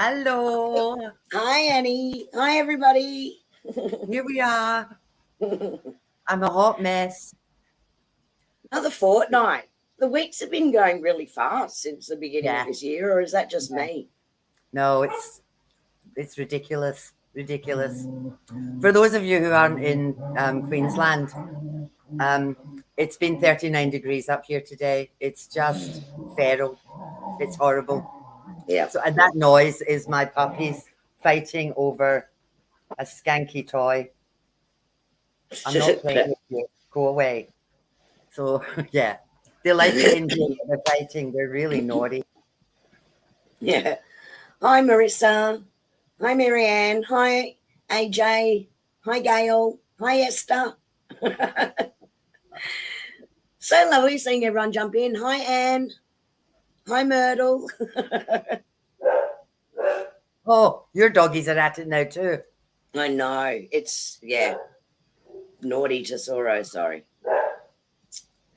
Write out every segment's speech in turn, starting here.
Hello. Hi, Annie. Hi, everybody. Here we are. I'm a hot mess. Another fortnight. The weeks have been going really fast since the beginning Yeah. of this year, or is that just me? No, it's ridiculous. Ridiculous. For those of you who aren't in Queensland, it's been 39 degrees up here today. It's just feral. It's horrible. Yeah. So, and that noise is my puppies fighting over a skanky toy. I'm not playing with you. Go away. So, yeah. They like it in here, but they're fighting. They're really naughty. Yeah. Hi, Marissa. Hi, Marianne. Hi, AJ. Hi, Gail. Hi, Esther. So lovely seeing everyone jump in. Hi, Anne. Hi, Myrtle. Oh, your doggies are at it now too. I know. It's, naughty Tesoro, sorry.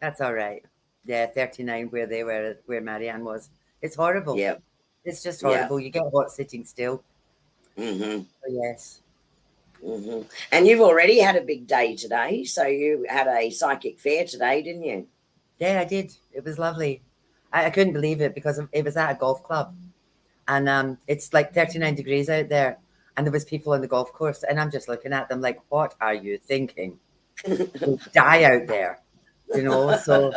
That's all right. Yeah, 39 where they were, where Marianne was. It's horrible. Yeah. It's just Yeah. horrible. You get hot sitting still. Mm-hmm. So yes. Mm-hmm. And you've already had a big day today. So you had a psychic fair today, didn't you? Yeah, I did. It was lovely. I couldn't believe it because it was at a golf club. And it's like 39 degrees out there. And there was people on the golf course. And I'm just looking at them like, what are you thinking? You'll die out there. You know, so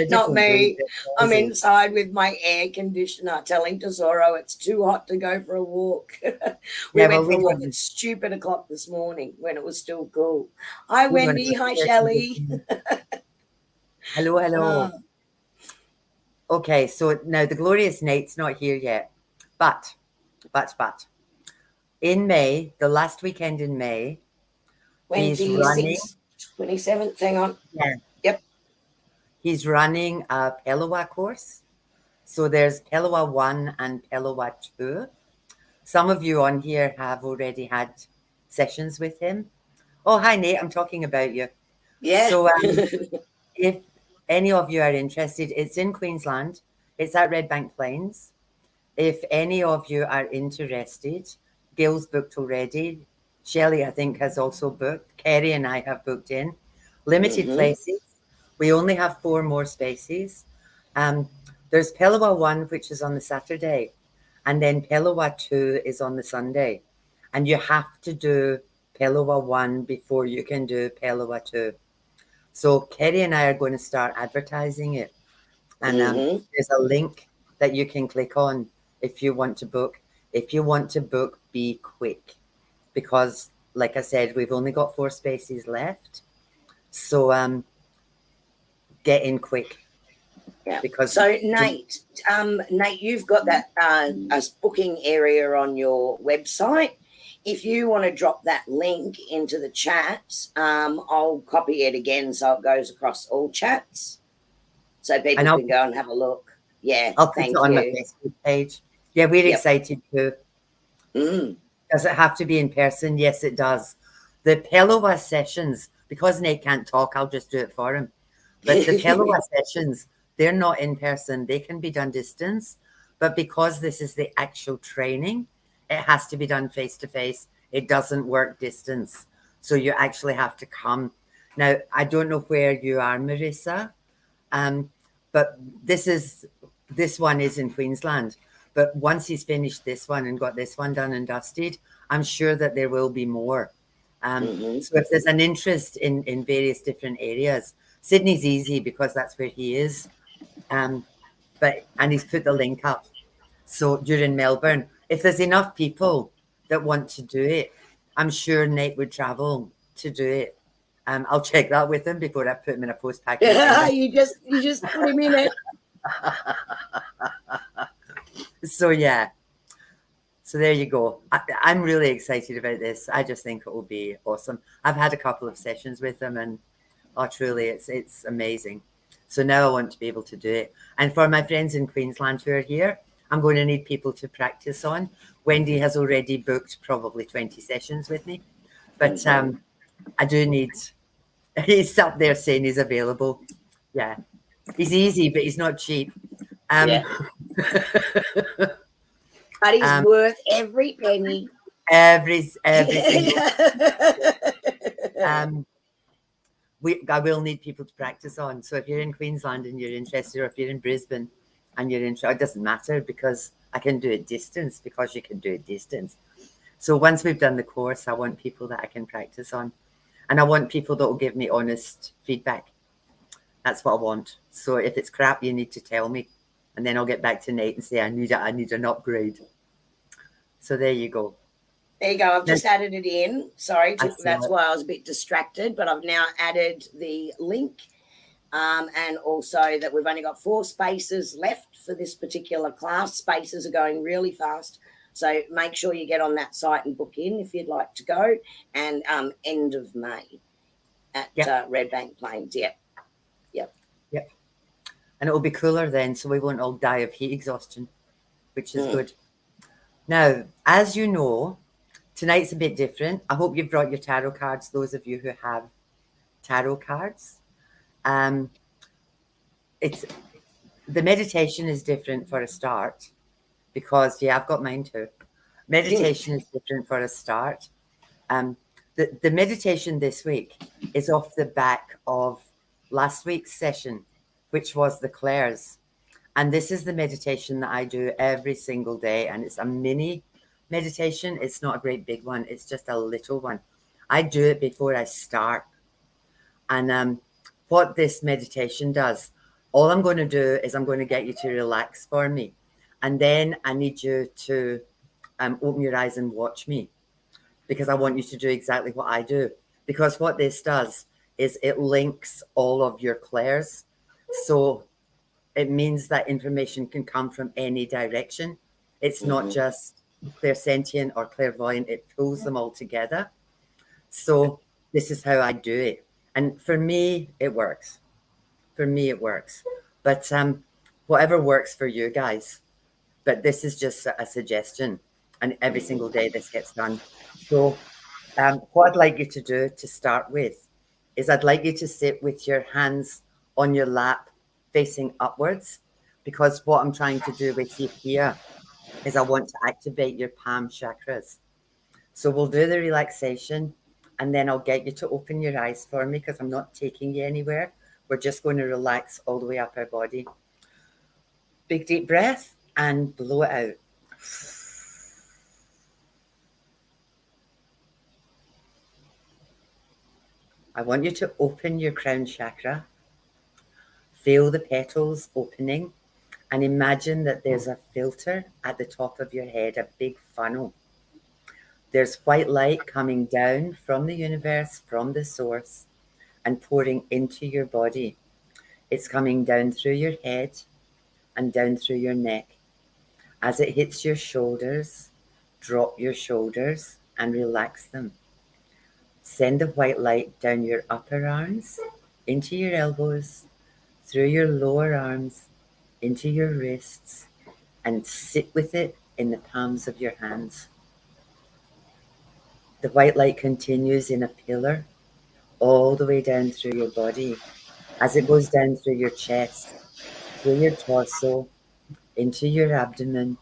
Not me. I'm in. inside with my air conditioner telling Tesoro it's too hot to go for a walk. we went for a walk at stupid o'clock this morning when it was still cool. Hi, Wendy. Hi, Shelley. Hello, hello. Okay, so now the glorious Nate's not here yet. But in May, the last weekend in May, he's running 27th, hang on. Yeah. Yep. He's running a Pelawa course. So there's Pelawa 1 and Pelawa 2. Some of you on here have already had sessions with him. Oh, hi, Nate. I'm talking about you. Yeah. So if any of you are interested, it's in Queensland. It's at Red Bank Plains. If any of you are interested, Gail's booked already. Shelley, I think, has also booked. Kerrie and I have booked in. Limited places. We only have 4 more spaces. There's Pelawa 1, which is on the Saturday. And then Pelawa 2 is on the Sunday. And you have to do Pelawa 1 before you can do Pelawa 2. So Kerrie and I are going to start advertising it. And there's a link that you can click on if you want to book. If you want to book, be quick. Because, like I said, we've only got 4 spaces left. So get in quick. Yeah. Because so Nate, you've got that a booking area on your website. If you want to drop that link into the chat, I'll copy it again so it goes across all chats, so people can go and have a look. Yeah, I'll put it on my Facebook page. Yeah, we're excited too. Does it have to be in person? Yes, it does. The Pelawa sessions, because Nate can't talk, I'll just do it for him. But the Pelawa sessions, they're not in person. They can be done distance. But because this is the actual training, it has to be done face-to-face. It doesn't work distance. So you actually have to come. Now, I don't know where you are, Marissa, but this one is in Queensland. But once he's finished this one and got this one done and dusted, I'm sure that there will be more. So if there's an interest in various different areas, Sydney's easy because that's where he is. And he's put the link up. So you're in Melbourne. If there's enough people that want to do it, I'm sure Nate would travel to do it. I'll check that with him before I put him in a post package. Yeah, you just put him in it. So yeah. So there you go. I'm really excited about this. I just think it will be awesome. I've had a couple of sessions with him and truly it's amazing. So now I want to be able to do it. And for my friends in Queensland who are here, I'm going to need people to practice on. Wendy has already booked probably 20 sessions with me. But I do need, he's up there saying he's available. Yeah. He's easy, but he's not cheap. But he's worth every penny. Every single. I will need people to practice on. So if you're in Queensland and you're interested, or if you're in Brisbane and you're interested, it doesn't matter because I can do it distance, because you can do it distance. So once we've done the course, I want people that I can practice on. And I want people that will give me honest feedback. That's what I want. So if it's crap, you need to tell me. And then I'll get back to Nate and say, I need an upgrade. So there you go. There you go. I've just added it in. Sorry, that's why I was a bit distracted, but I've now added the link. And also that we've only got 4 spaces left for this particular class. Spaces are going really fast. So make sure you get on that site and book in if you'd like to go. And end of May at Red Bank Plains. Yep. And it'll be cooler then, so we won't all die of heat exhaustion, which is good. Now, as you know, tonight's a bit different. I hope you've brought your tarot cards, those of you who have tarot cards. The meditation is different for a start because, I've got mine too. Meditation is different for a start. The meditation this week is off the back of last week's session, which was the clairs. And this is the meditation that I do every single day. And it's a mini meditation. It's not a great big one. It's just a little one. I do it before I start. And what this meditation does, all I'm going to do is I'm going to get you to relax for me. And then I need you to open your eyes and watch me, because I want you to do exactly what I do. Because what this does is it links all of your clairs. So it means that information can come from any direction. It's not just clairsentient or clairvoyant. It pulls them all together. So this is how I do it. And for me, it works. But whatever works for you guys. But this is just a suggestion. And every single day this gets done. So what I'd like you to do to start with is I'd like you to sit with your hands on your lap facing upwards, because what I'm trying to do with you here is I want to activate your palm chakras. So we'll do the relaxation and then I'll get you to open your eyes for me, because I'm not taking you anywhere. We're just going to relax all the way up our body. Big deep breath and blow it out. I want you to open your crown chakra. Feel the petals opening and imagine that there's a filter at the top of your head, a big funnel. There's white light coming down from the universe, from the source, and pouring into your body. It's coming down through your head and down through your neck. As it hits your shoulders, drop your shoulders and relax them. Send the white light down your upper arms, into your elbows, through your lower arms, into your wrists, and sit with it in the palms of your hands. The white light continues in a pillar all the way down through your body, as it goes down through your chest, through your torso, into your abdomen,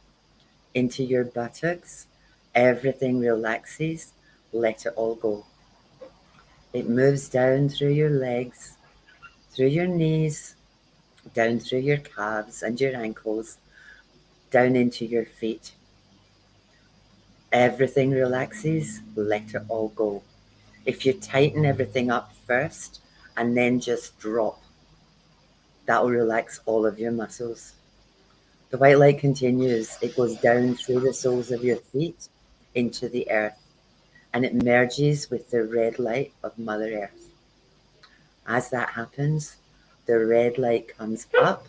into your buttocks. Everything relaxes. Let it all go. It moves down through your legs, through your knees, down through your calves and your ankles, down into your feet. Everything relaxes. Let it all go. If you tighten everything up first and then just drop, that will relax all of your muscles. The white light continues. It goes down through the soles of your feet into the earth, and it merges with the red light of Mother Earth. As that happens, the red light comes up,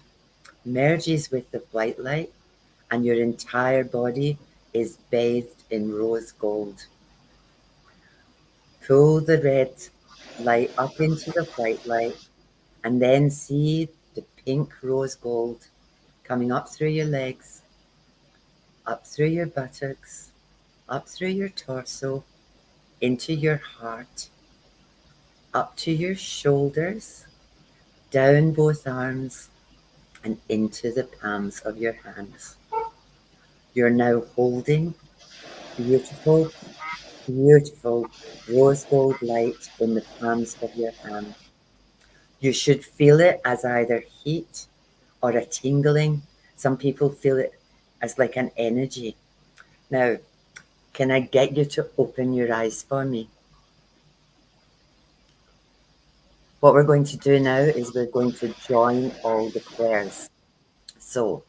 merges with the white light, and your entire body is bathed in rose gold. Pull the red light up into the white light, and then see the pink rose gold coming up through your legs, up through your buttocks, up through your torso, into your heart, up to your shoulders, down both arms, and into the palms of your hands. You're now holding beautiful, beautiful rose gold light in the palms of your hand. You should feel it as either heat or a tingling. Some people feel it as like an energy. Now, can I get you to open your eyes for me? What we're going to do now is we're going to join all the prayers. So,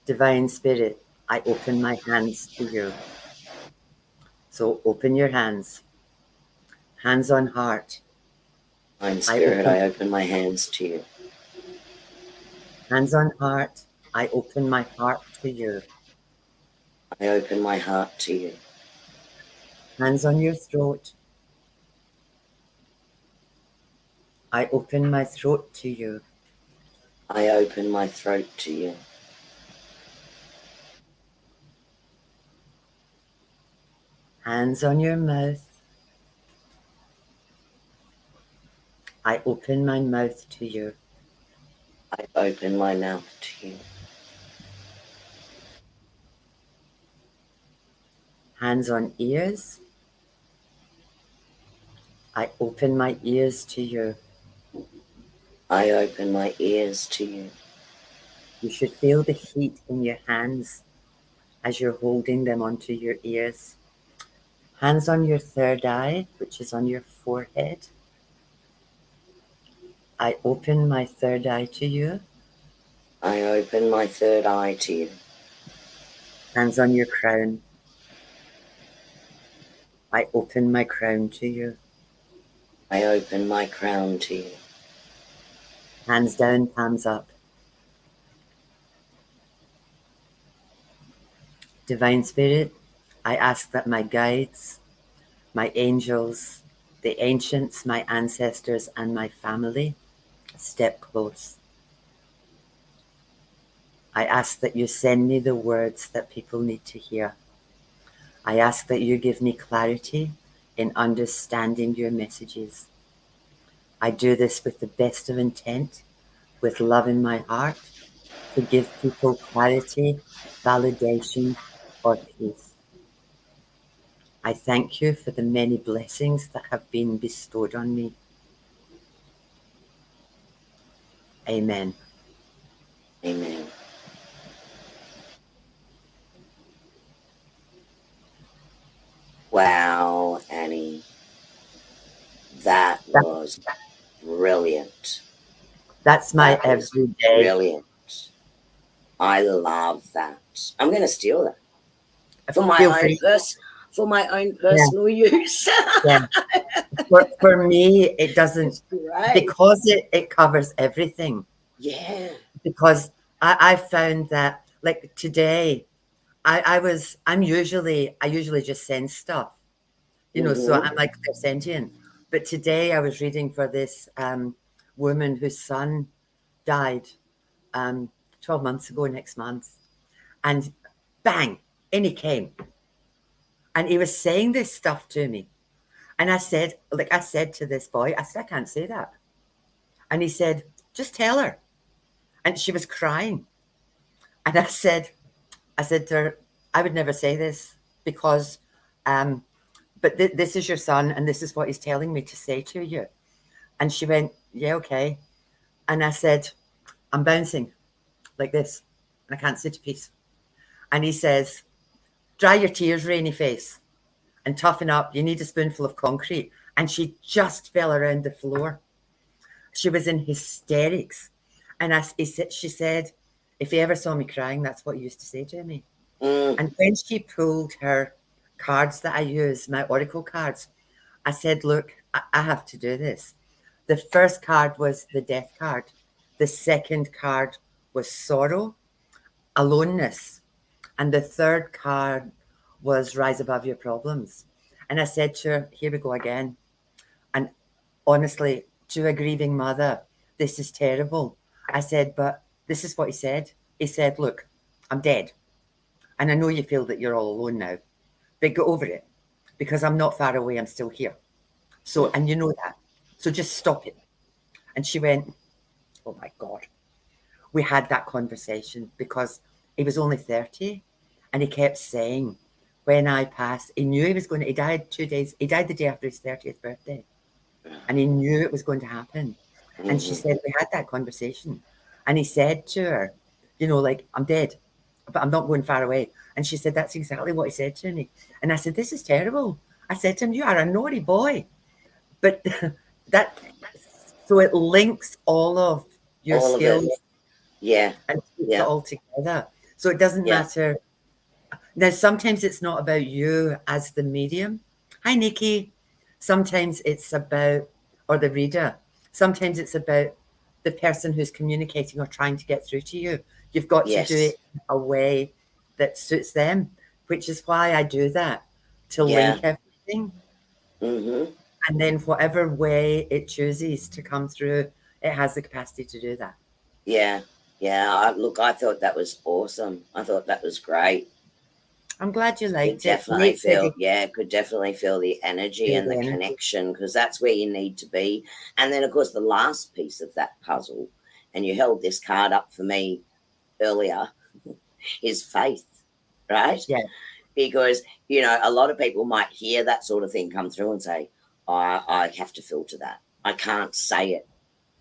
Divine Spirit, I open my hands to you. So, open your hands. Hands on heart. Divine Spirit, I open my hands to you. Hands on heart. I open my heart to you. I open my heart to you. Hands on your throat. I open my throat to you. I open my throat to you. Hands on your mouth. I open my mouth to you. I open my mouth to you. Hands on ears. I open my ears to you. I open my ears to you. You should feel the heat in your hands as you're holding them onto your ears. Hands on your third eye, which is on your forehead. I open my third eye to you. I open my third eye to you. Hands on your crown. I open my crown to you. I open my crown to you. Hands down, palms up. Divine Spirit, I ask that my guides, my angels, the ancients, my ancestors, and my family step close. I ask that you send me the words that people need to hear. I ask that you give me clarity in understanding your messages. I do this with the best of intent, with love in my heart, to give people clarity, validation, or peace. I thank you for the many blessings that have been bestowed on me. Amen. Amen. Wow, Annie. That was brilliant. That's my everyday. Brilliant. I love that. I'm going to steal that for my own personal use. Yeah. For me, it doesn't, because it covers everything. Yeah. Because I found that, like today, I usually just send stuff, so I'm like sentient. But today I was reading for this woman whose son died 12 months ago next month. And bang, in he came. And he was saying this stuff to me. And I said to this boy, I said, I can't say that. And he said, just tell her. And she was crying. And I said to her, I would never say this because, but this is your son and this is what he's telling me to say to you. And she went, yeah, okay. And I said, I'm bouncing like this and I can't sit at peace. And he says, dry your tears, rainy face, and toughen up. You need a spoonful of concrete. And she just fell around the floor. She was in hysterics. And she said, if he ever saw me crying, that's what he used to say to me. And when she pulled her cards that I use, my Oracle cards, I said, look, I have to do this. The first card was the death card. The second card was sorrow, aloneness. And the third card was rise above your problems. And I said to her, here we go again. And honestly, to a grieving mother, this is terrible. I said, but this is what he said. He said, look, I'm dead. And I know you feel that you're all alone now, but get over it because I'm not far away. I'm still here. So, and you know that. So just stop it. And she went, oh my God. We had that conversation because he was only 30 And he kept saying, when I pass, he knew he was going to, he died the day after his 30th birthday. And he knew it was going to happen. And she said, we had that conversation. And he said to her, like, I'm dead, but I'm not going far away. And she said, that's exactly what he said to me. And I said, this is terrible. I said to him, you are a naughty boy. But so it links all of your skills. Yeah. And keeps it all together. So it doesn't matter. Now, sometimes it's not about you as the medium. Hi, Nikki. Sometimes it's about, or the reader. Sometimes it's about the person who's communicating or trying to get through to you. You've got to do it in a way that suits them, which is why I do that, to link everything. And then whatever way it chooses to come through, it has the capacity to do that. Yeah. Yeah. Look, I thought that was awesome. I thought that was great. I'm glad you liked it. Could definitely feel the energy and the connection, because that's where you need to be. And then, of course, the last piece of that puzzle, and you held this card up for me earlier, is faith, right? Yeah. Because, a lot of people might hear that sort of thing come through and say, I have to filter that. I can't say it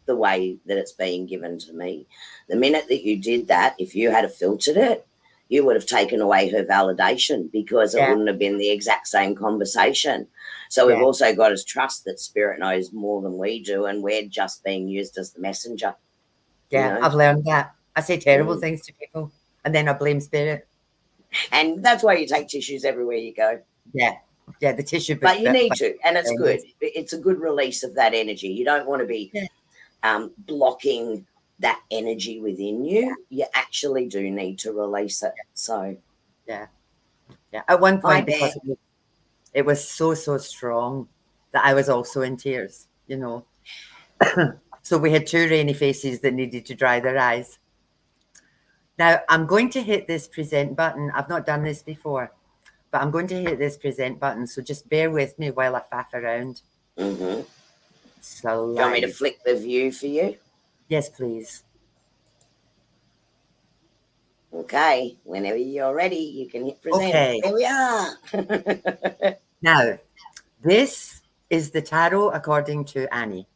the way that it's being given to me. The minute that you did that, if you had filtered it, you would have taken away her validation, because it wouldn't have been the exact same conversation. So we've also got to trust that Spirit knows more than we do, and we're just being used as the messenger. Yeah, I've learned that. I say terrible things to people, and then I blame Spirit. And that's why you take tissues everywhere you go. Yeah, the tissue. But you need to, and it's good. It's a good release of that energy. You don't want to be blocking that energy within you. You actually do need to release it. So yeah. At one point, because it was so strong that I was also in tears, So we had two rainy faces that needed to dry their eyes. Now I'm going to hit this present button. I've not done this before, but I'm going to hit this present button. So just bear with me while I faff around. So do you want me to flick the view for you? Yes, please. Okay, whenever you're ready, you can hit present. Okay. There we are. Now, this is the tarot according to Annie.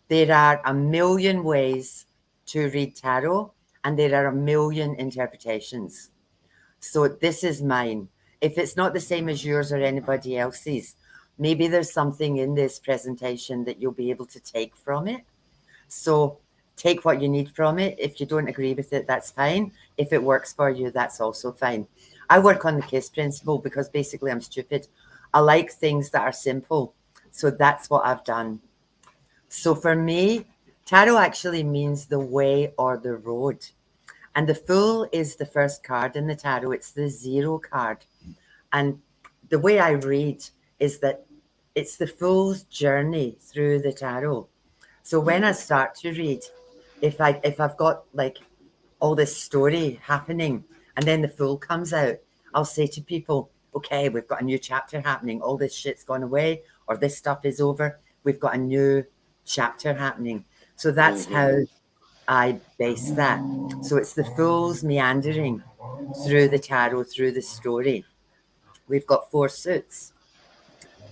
There are a million ways to read tarot, and there are a million interpretations. So this is mine. If it's not the same as yours or anybody else's, maybe there's something in this presentation that you'll be able to take from it. So take what you need from it. If you don't agree with it, that's fine. If it works for you, that's also fine. I work on the KISS principle because basically I'm stupid. I like things that are simple. So that's what I've done. So for me, tarot actually means the way or the road. And the Fool is the first card in the tarot. It's the 0 card. And the way I read is that it's the Fool's journey through the tarot. So when I start to read, if I've got like all this story happening and then the Fool comes out, I'll say to people, okay, we've got a new chapter happening. All this shit's gone away, or this stuff is over. We've got a new chapter happening. So that's how I base that. So it's the Fool's meandering through the tarot, through the story. We've got 4 suits.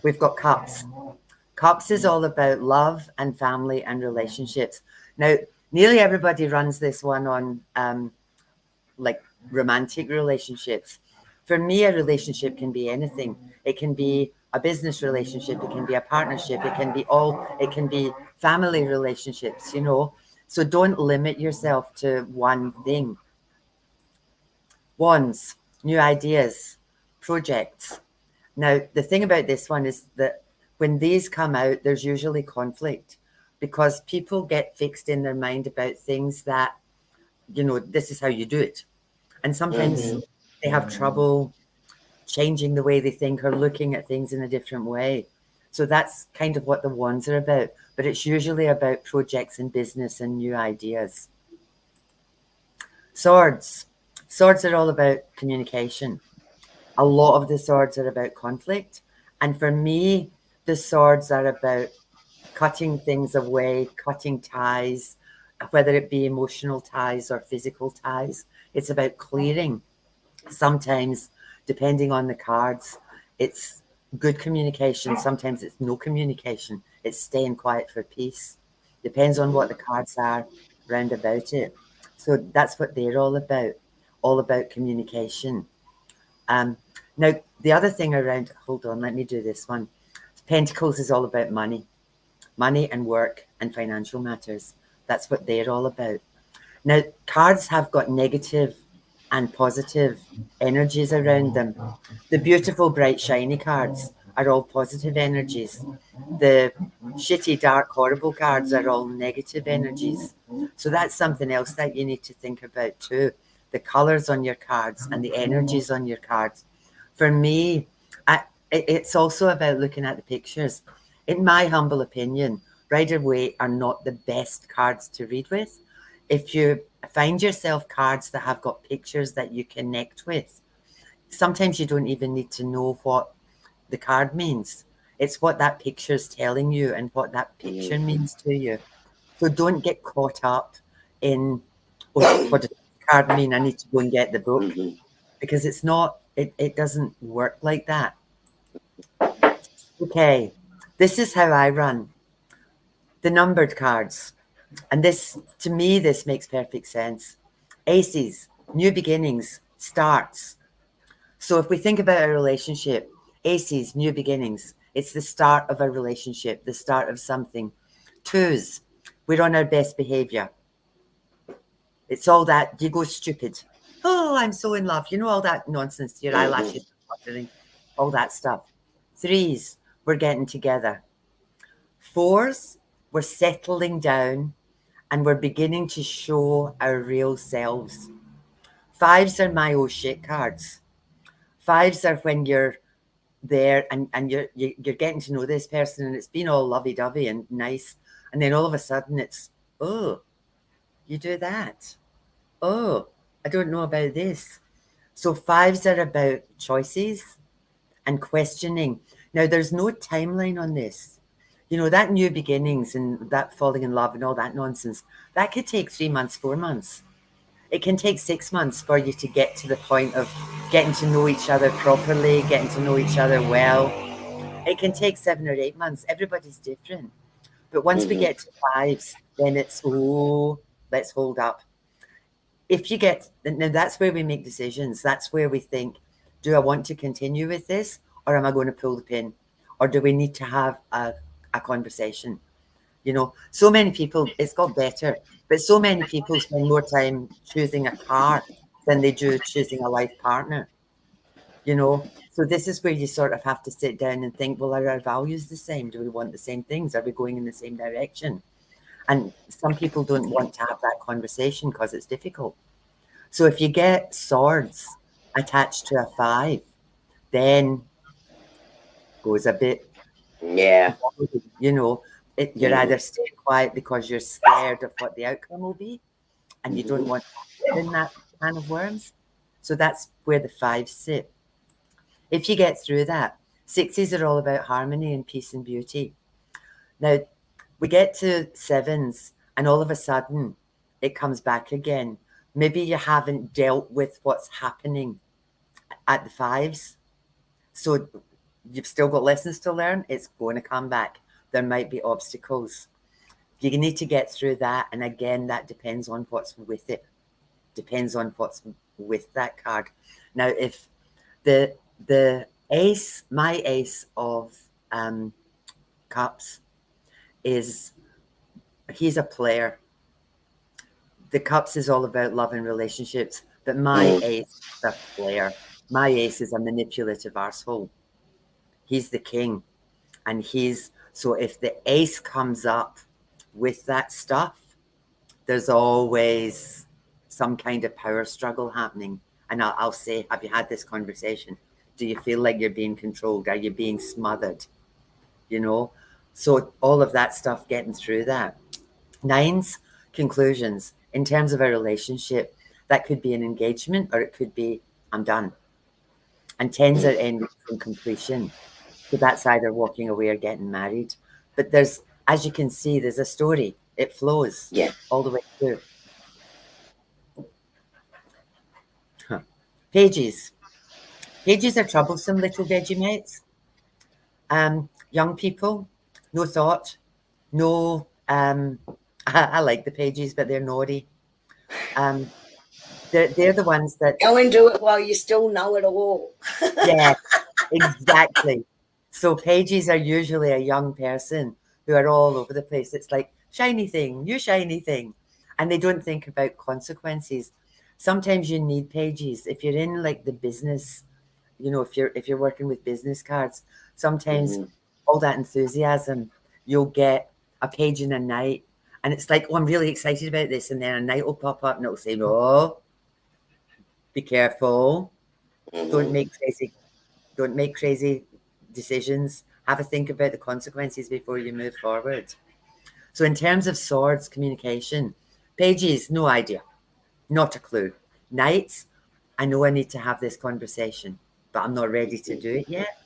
We've got Cups. Cups is all about love and family and relationships. Now, nearly everybody runs this one on like romantic relationships. For me, a relationship can be anything. It can be a business relationship. It can be a partnership. It can be family relationships, So don't limit yourself to one thing. Wands, new ideas, projects. Now, the thing about this one is that when these come out, there's usually conflict because people get fixed in their mind about things that, this is how you do it. And sometimes they have trouble changing the way they think or looking at things in a different way. So that's kind of what the Wands are about. But it's usually about projects and business and new ideas. Swords. Swords are all about communication. A lot of the swords are about conflict. And for me, the swords are about cutting things away, cutting ties, whether it be emotional ties or physical ties. It's about clearing. Sometimes, depending on the cards, it's good communication. Sometimes it's no communication. It's staying quiet for peace. Depends on what the cards are round about it. So that's what they're all about communication. Um, Now, the other thing around, hold on, let me do this one. Pentacles is all about money and work and financial matters. That's what they're all about. Now, cards have got negative and positive energies around them. The beautiful, bright, shiny cards are all positive energies. The shitty, dark, horrible cards are all negative energies. So that's something else that you need to think about too. The colors on your cards and the energies on your cards. For me, it's also about looking at the pictures. In my humble opinion, Rider Waite are not the best cards to read with. If you find yourself cards that have got pictures that you connect with, sometimes you don't even need to know what the card means. It's what that picture is telling you and what that picture means to you. So don't get caught up in, oh, what does the card mean? I need to go and get the book. Because it's not, it doesn't work like that. Okay, this is how I run the numbered cards. And this, to me, this makes perfect sense. Aces, new beginnings, starts. So if we think about a relationship, aces, new beginnings, it's the start of a relationship, the start of something. Twos, we're on our best behavior. It's all that, you go stupid. Oh, I'm so in love. You know, all that nonsense, your eyelashes fluttering, all that stuff. Threes, we're getting together. Fours, we're settling down and we're beginning to show our real selves. Fives are my oh shit cards. Fives are when you're there and you're getting to know this person and it's been all lovey-dovey and nice, and then all of a sudden it's, oh, you do that. Oh, I don't know about this. So fives are about choices and questioning. Now, there's no timeline on this. You know, that new beginnings and that falling in love and all that nonsense, that could take 3 months, 4 months. It can take 6 months for you to get to the point of getting to know each other properly, getting to know each other well. It can take 7 or 8 months. Everybody's different. But once we get to fives, then it's, oh, let's hold up. If you get, now that's where we make decisions. That's where we think, do I want to continue with this or am I going to pull the pin? Or do we need to have a conversation? You know, so many people, it's got better, but so many people spend more time choosing a car than they do choosing a life partner, you know. So this is where you sort of have to sit down and think, well, are our values the same? Do we want the same things? Are we going in the same direction? And some people don't want to have that conversation because it's difficult. So if you get swords attached to a five, then goes a bit, you know, you're either staying quiet because you're scared of what the outcome will be and you don't want to in that can of worms. So that's where the fives sit. If you get through that, sixes are all about harmony and peace and beauty. Now, we get to sevens and all of a sudden it comes back again. Maybe you haven't dealt with what's happening at the fives. So you've still got lessons to learn. It's going to come back. There might be obstacles. You need to get through that. And again, that depends on what's with it. Depends on what's with that card. Now, if the ace, my ace of cups is, he's a player. The cups is all about love and relationships, but my ace is a player. My ace is a manipulative arsehole. He's the king. And so if the ace comes up with that stuff, there's always some kind of power struggle happening. And I'll say, have you had this conversation? Do you feel like you're being controlled? Are you being smothered? You know? So all of that stuff, getting through that. Nines, conclusions. In terms of a relationship, that could be an engagement or it could be, I'm done. And tens are ending from completion. So that's either walking away or getting married. But there's, as you can see, there's a story. It flows all the way through. Pages. Pages are troublesome little Vegemates. Young people, no thought, no. I like the pages, but they're naughty. They're the ones that go and do it while you still know it all. yeah, exactly. So pages are usually a young person who are all over the place. It's like shiny thing, new shiny thing, and they don't think about consequences. Sometimes you need pages if you're in like the business. You know, if you're working with business cards, sometimes all that enthusiasm, you'll get a page in a night, and it's like, oh, I'm really excited about this, and then a night will pop up and it'll say, "Oh, be careful! Don't make crazy decisions. Have a think about the consequences before you move forward." So, in terms of swords communication, pages, no idea, not a clue. Knights, I know I need to have this conversation, but I'm not ready to do it yet.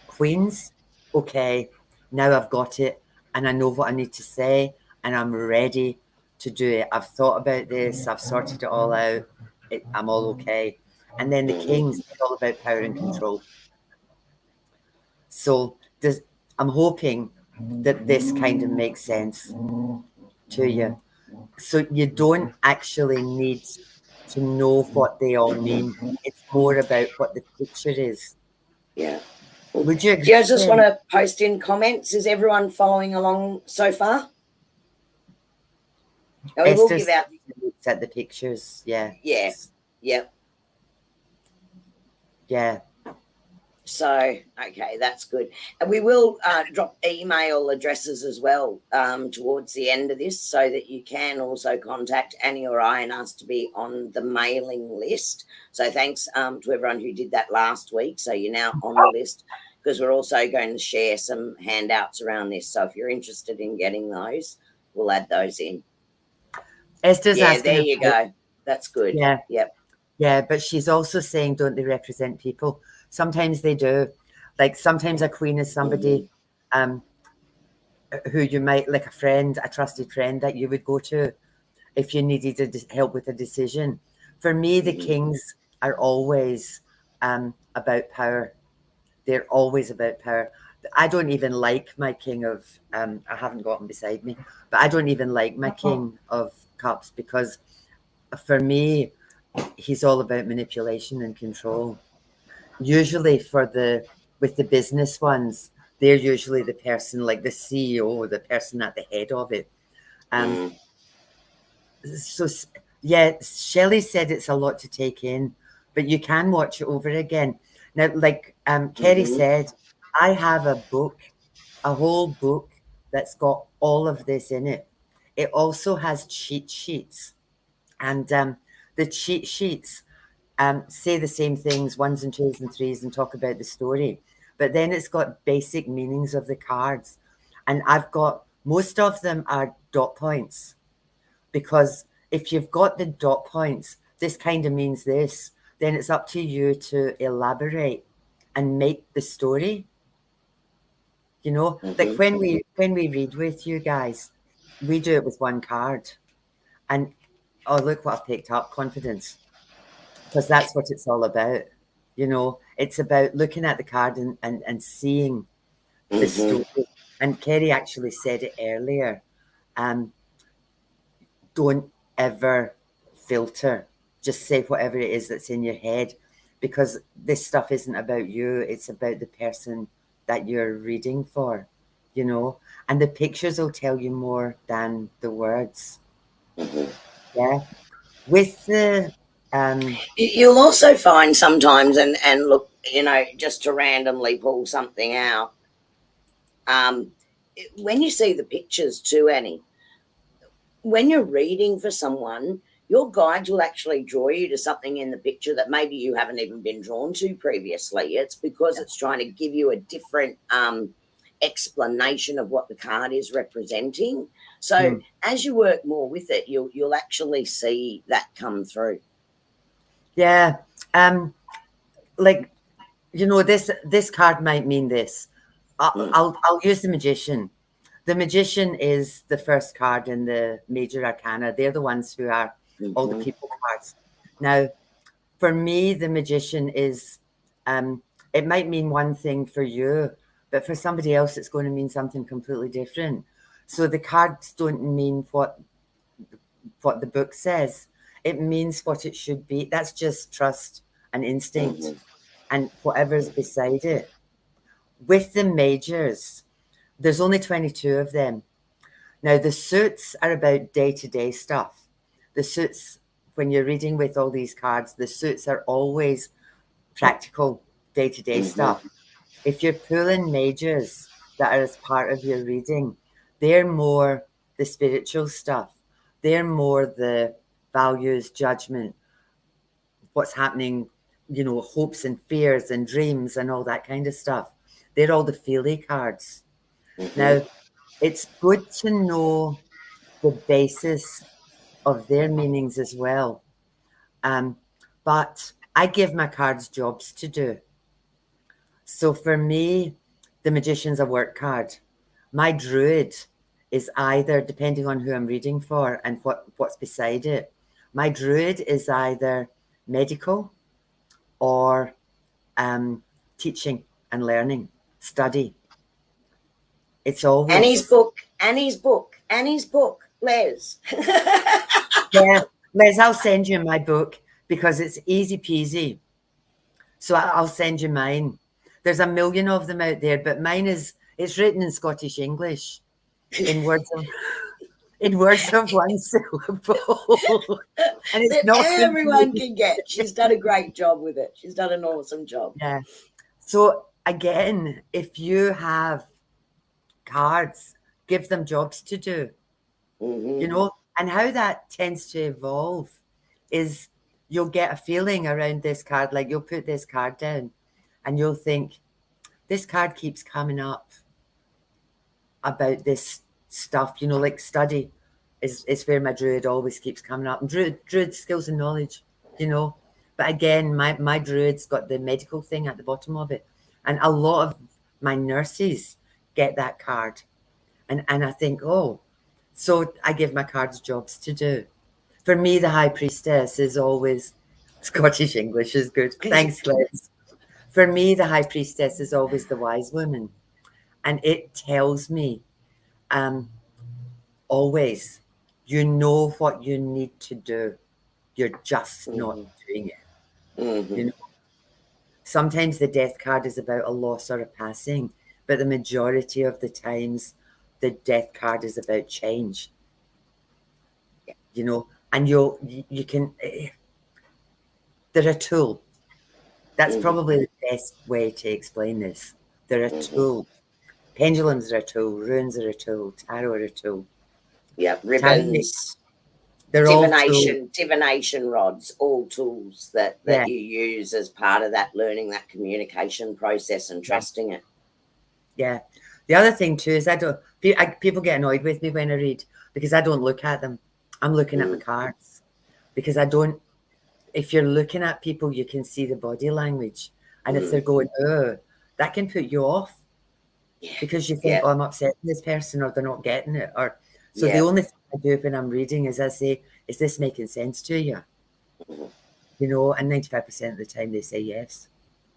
Queens, okay, now I've got it and I know what I need to say and I'm ready to do it. I've thought about this, I've sorted it all out, I'm all okay. And then the kings, it's all about power and control. So I'm hoping that this kind of makes sense to you. So you don't actually need to know what they all mean. It's more about what the picture is. Yeah. Would you agree? Do you just want to post in comments? Is everyone following along so far? And we will give out at the pictures. Yeah. Yeah. Yep. Yeah. So, okay, that's good. And we will drop email addresses as well towards the end of this so that you can also contact Annie or I and ask to be on the mailing list. So thanks to everyone who did that last week. So you're now on the list because we're also going to share some handouts around this. So if you're interested in getting those, we'll add those in. Esther's asking. There you go. That's good. Yeah. Yep. Yeah, but she's also saying, don't they represent people? Sometimes they do. Like sometimes a queen is somebody who you might, like a friend, a trusted friend that you would go to if you needed help with a decision. For me, the kings are always about power. They're always about power. I don't even like my king of, I haven't got him beside me, but I don't even like my king of cups because for me, he's all about manipulation and control. Usually with the business ones, they're usually the person like the CEO, the person at the head of it. So yeah, Shelley said it's a lot to take in, but you can watch it over again. Now, like Kerrie said, I have a book, a whole book that's got all of this in it. It also has cheat sheets, and the cheat sheets say the same things, ones and twos and threes, and talk about the story. But then it's got basic meanings of the cards, and I've got most of them are dot points. Because if you've got the dot points, this kind of means this, then it's up to you to elaborate and make the story. You know, like when we read with you guys, we do it with one card. And oh, look what I've picked up, confidence. Because that's what it's all about. You know, it's about looking at the card and seeing the story. And Kerrie actually said it earlier. Don't ever filter. Just say whatever it is that's in your head because this stuff isn't about you. It's about the person that you're reading for, you know, and the pictures will tell you more than the words. Yeah. With the, you'll also find sometimes, and look, you know, just to randomly pull something out, when you see the pictures too, Annie, when you're reading for someone, your guides will actually draw you to something in the picture that maybe you haven't even been drawn to previously. It's because it's trying to give you a different explanation of what the card is representing. So as you work more with it, you'll actually see that come through. Yeah. Like, you know, this card might mean this. I'll use the magician. The magician is the first card in the major arcana. They're the ones who are all the people cards. Now, for me, the magician is, it might mean one thing for you, but for somebody else, it's going to mean something completely different. So the cards don't mean what the book says. It means what it should be. That's just trust and instinct and whatever's beside it. With the majors, there's only 22 of them. Now, the suits are about day-to-day stuff. The suits, when you're reading with all these cards, the suits are always practical day-to-day stuff. If you're pulling majors that are as part of your reading, they're more the spiritual stuff. They're more the values, judgment, what's happening, hopes and fears and dreams and all that kind of stuff. They're all the feely cards. Now, it's good to know the basis of their meanings as well. But I give my cards jobs to do. So for me, the magician's a work card. My druid is either, depending on who I'm reading for and what's beside it, my druid is either medical or teaching and learning, study. It's always Annie's book, Les. Yeah, Les, I'll send you my book because it's easy peasy. So I'll send you mine. There's a million of them out there, but mine it's written in Scottish English in words of one syllable. And it's not everyone can get. She's done a great job with it. She's done an awesome job. Yeah. So again, if you have cards, give them jobs to do. And how that tends to evolve is you'll get a feeling around this card, like you'll put this card down and you'll think, this card keeps coming up about this stuff, like study is where my druid always keeps coming up. And druid skills and knowledge, But again, my druid's got the medical thing at the bottom of it. And a lot of my nurses get that card. And I think, so I give my cards jobs to do. For me, the high priestess is always Scottish English is good. Thanks, Liz. For me, the high priestess is always the wise woman. And it tells me always, you know what you need to do. You're just not doing it. Sometimes the death card is about a loss or a passing, but the majority of the times, the death card is about change. And you can, they're a tool. That's probably the best way to explain this. They're a tool. Pendulums are a tool. Runes are a tool. Tarot are a tool. Yeah, ribbons. They're divination rods, all tools that you use as part of that learning, that communication process and trusting it. Yeah. The other thing too is people get annoyed with me when I read because I don't look at them. I'm looking at the cards because if you're looking at people, you can see the body language. And if they're going, that can put you off because you think, I'm upsetting this person or they're not getting it. So the only thing I do when I'm reading is I say, is this making sense to you? And 95% of the time they say yes.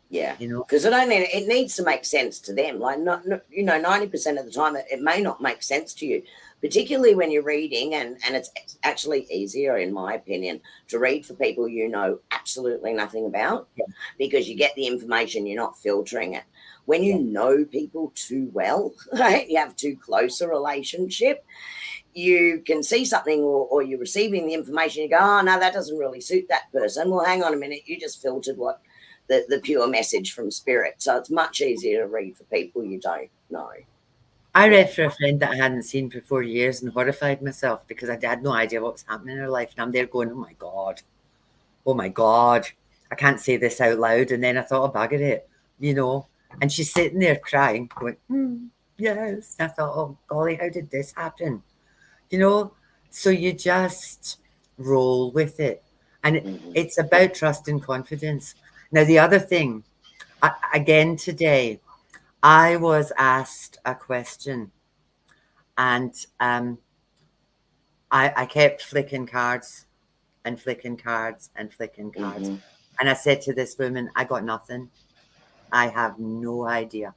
Yeah, because it needs to make sense to them. Like, 90% of the time it may not make sense to you, particularly when you're reading, and it's actually easier, in my opinion, to read for people you know absolutely nothing about because you get the information, you're not filtering it. When you know people too well, right, you have too close a relationship, you can see something or you're receiving the information, you go, oh, no, that doesn't really suit that person. Well, hang on a minute, you just filtered what the pure message from spirit. So it's much easier to read for people you don't know. I read for a friend that I hadn't seen for 4 years and horrified myself because I had no idea what was happening in her life. And I'm there going, oh my God, I can't say this out loud. And then I thought, bugger it, and she's sitting there crying, going, yes. I thought, oh, golly, how did this happen? So you just roll with it. And it's about trust and confidence. Now, the other thing, again today, I was asked a question and I kept flicking cards and flicking cards and flicking cards. And I said to this woman, I got nothing. I have no idea.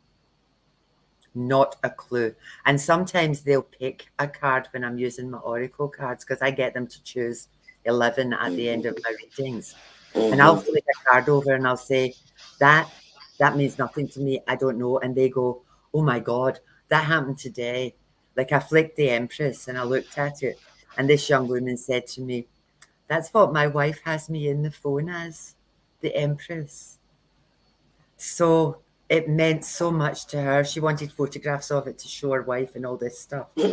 Not a clue. And sometimes they'll pick a card when I'm using my oracle cards because I get them to choose 11 at the end of my readings. And I'll flick a card over and I'll say, that means nothing to me. I don't know. And they go, oh my God, that happened today. Like I flicked the Empress and I looked at it. And this young woman said to me, that's what my wife has me in the phone as, the Empress. So it meant so much to her. She wanted photographs of it to show her wife and all this stuff. You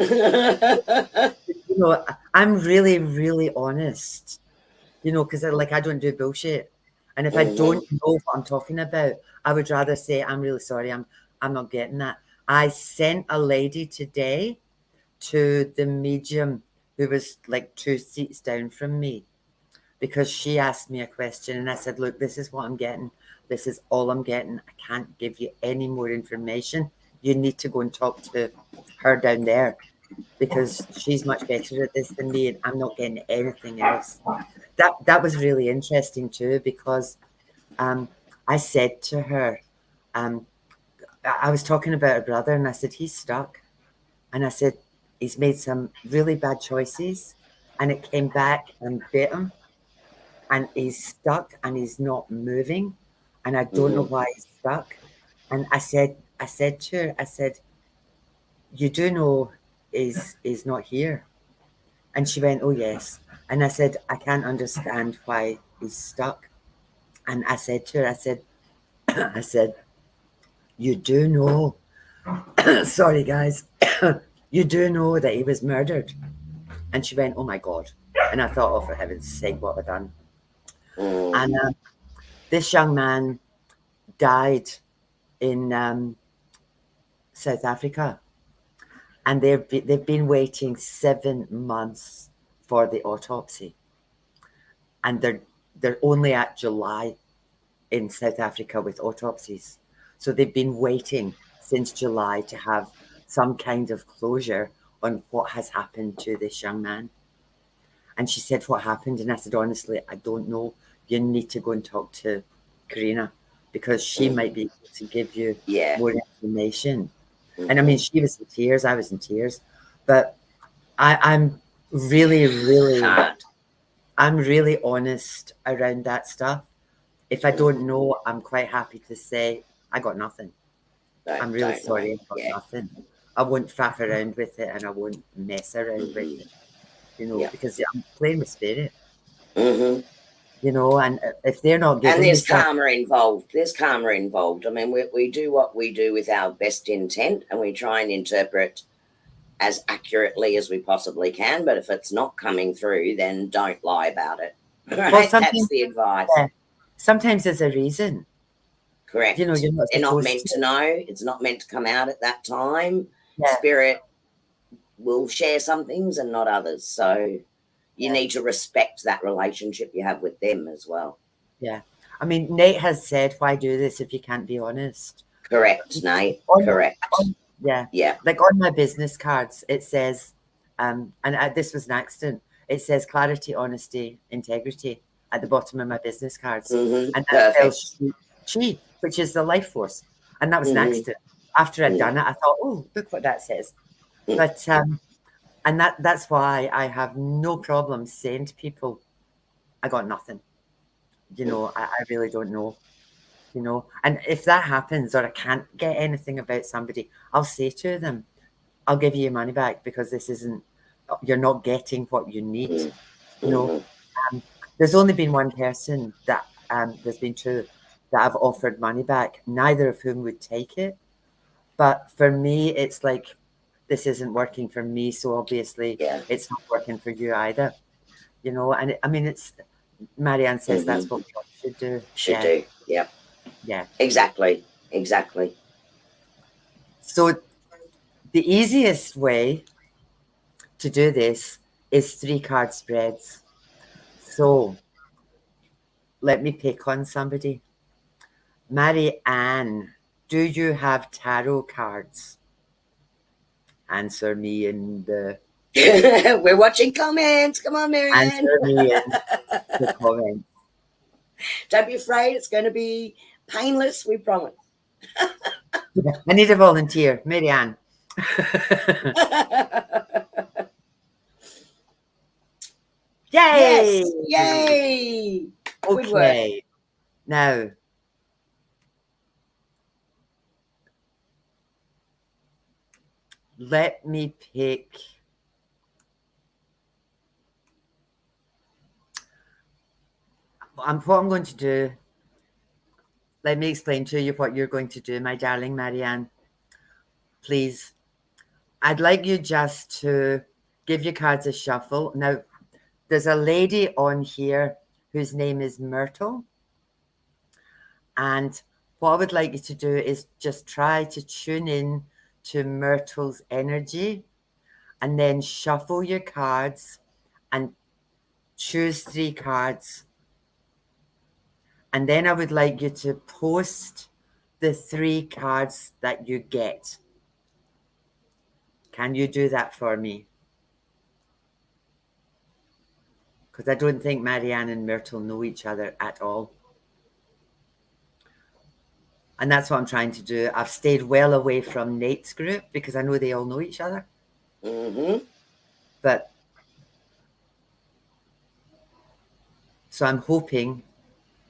know, I'm really, really honest, you know, because I don't do bullshit. And if I don't know what I'm talking about, I would rather say, I'm really sorry, I'm not getting that. I sent a lady today to the medium who was like 2 seats down from me because she asked me a question and I said, look, this is what I'm getting. This is all I'm getting. I can't give you any more information. You need to go and talk to her down there because she's much better at this than me and I'm not getting anything else. That was really interesting too because I said to her, I was talking about her brother and I said, he's stuck. And I said, he's made some really bad choices and it came back and bit him. And he's stuck and he's not moving. And I don't know why he's stuck. And I said to her, I said, you do know he's not here. And she went, oh yes. And I said, I can't understand why he's stuck. And I said to her, I said, I said, you do know, sorry guys, you do know that he was murdered. And she went, oh my God. And I thought, oh, for heaven's sake, what have I done? And this young man died in South Africa. And they've been waiting 7 months for the autopsy. And they're only at July in South Africa with autopsies. So they've been waiting since July to have some kind of closure on what has happened to this young man. And she said, what happened? And I said, honestly, I don't know. You need to go and talk to Karina because she might be able to give you more information. And I mean, she was in tears. I was in tears. But I'm really, really, I'm really honest around that stuff. If I don't know, I'm quite happy to say, I got nothing. I'm really sorry, I got nothing. I won't faff around with it and I won't mess around with it, you know, because I'm playing with spirit. You know, and if they're not giving and there's karma involved. There's karma involved. I mean, we do what we do with our best intent and we try and interpret as accurately as we possibly can. But if it's not coming through, then don't lie about it. Right? Well, that's the advice. Yeah. Sometimes there's a reason. Correct. You know, they're not meant to know. It's not meant to come out at that time. Yeah. Spirit will share some things and not others. So you need to respect that relationship you have with them as well. Yeah. I mean, Nate has said, why do this if you can't be honest? Correct, Nate. Correct. Yeah. Like on my business cards, it says, and this was an accident. It says clarity, honesty, integrity at the bottom of my business cards. And that spells chi, which is the life force. And that was an accident. After I'd done it, I thought, oh, look what that says. But and that's why I have no problem saying to people, I got nothing. You know, I really don't know. You know, and if that happens or I can't get anything about somebody, I'll say to them, I'll give you your money back because this isn't, you're not getting what you need. You know, there's only been one person that there's been two that I've offered money back, neither of whom would take it. But for me, it's like, this isn't working for me. So obviously it's not working for you either. You know, and I mean, it's, Marianne says that's what we all should do. Should do. Yep. Yeah. Exactly. So the easiest way to do this is 3 card spreads. So let me pick on somebody. Marianne, do you have tarot cards? Answer me in the... We're watching comments. Come on, Marianne. Answer me in the comments. Don't be afraid. It's going to be painless, we promise. I need a volunteer, Marianne. Yay! Yes, yay! Good work. Okay, now let me pick. What I'm going to do. Let me explain to you what you're going to do, my darling Marianne. Please, I'd like you just to give your cards a shuffle. Now, there's a lady on here whose name is Myrtle. And what I would like you to do is just try to tune in to Myrtle's energy and then shuffle your cards and choose 3 cards. And then I would like you to post the 3 cards that you get. Can you do that for me? Because I don't think Marianne and Myrtle know each other at all. And that's what I'm trying to do. I've stayed well away from Nate's group because I know they all know each other. Mm-hmm. But so I'm hoping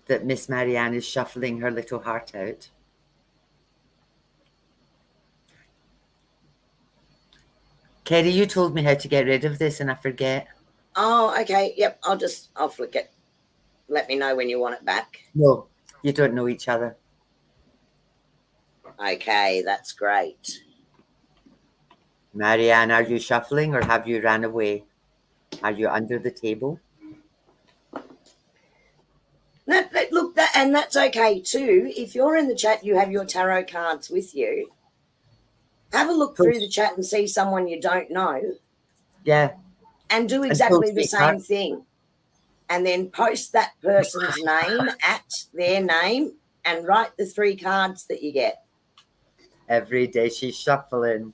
that Miss Marianne is shuffling her little heart out. Kerrie, you told me how to get rid of this and I forget. Oh, okay. Yep. I'll flick it. Let me know when you want it back. No, you don't know each other. Okay, that's great. Marianne, are you shuffling or have you ran away? Are you under the table? Look, and that's okay too. If you're in the chat, you have your tarot cards with you. Have a look through the chat and see someone you don't know. Yeah. And do exactly the same thing. And then post that person's name at their name and write the 3 cards that you get. Every day she's shuffling.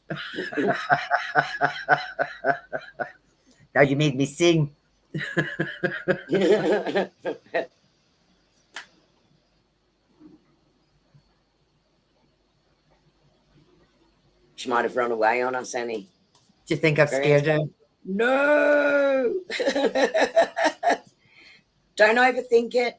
Now you made me sing. She might have run away on us, Annie. Do you think I've scared her? No. Don't overthink it.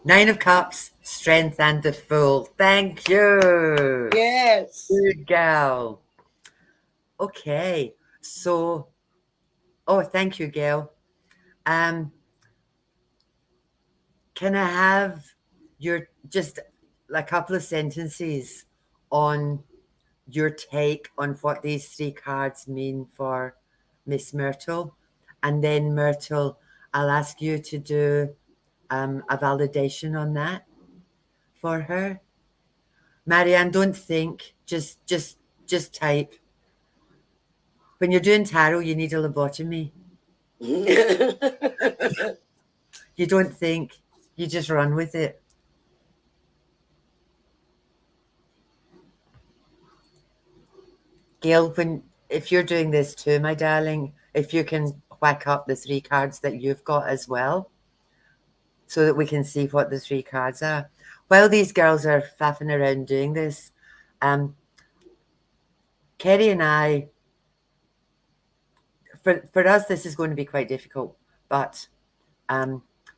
Nine of Cups, strength and the Fool. Thank you. Yes. Good girl. Okay. So, thank you, Gail. Can I have your just a couple of sentences on your take on what these 3 cards mean for Miss Myrtle? And then Myrtle, I'll ask you to do a validation on that for her. Marianne, don't think, just type. When you're doing tarot, you need a lobotomy. You don't think, you just run with it. Gail, if you're doing this too, my darling, if you can whack up the 3 cards that you've got as well, so that we can see what the 3 cards are. While these girls are faffing around doing this, Kerrie and I, for us, this is going to be quite difficult, but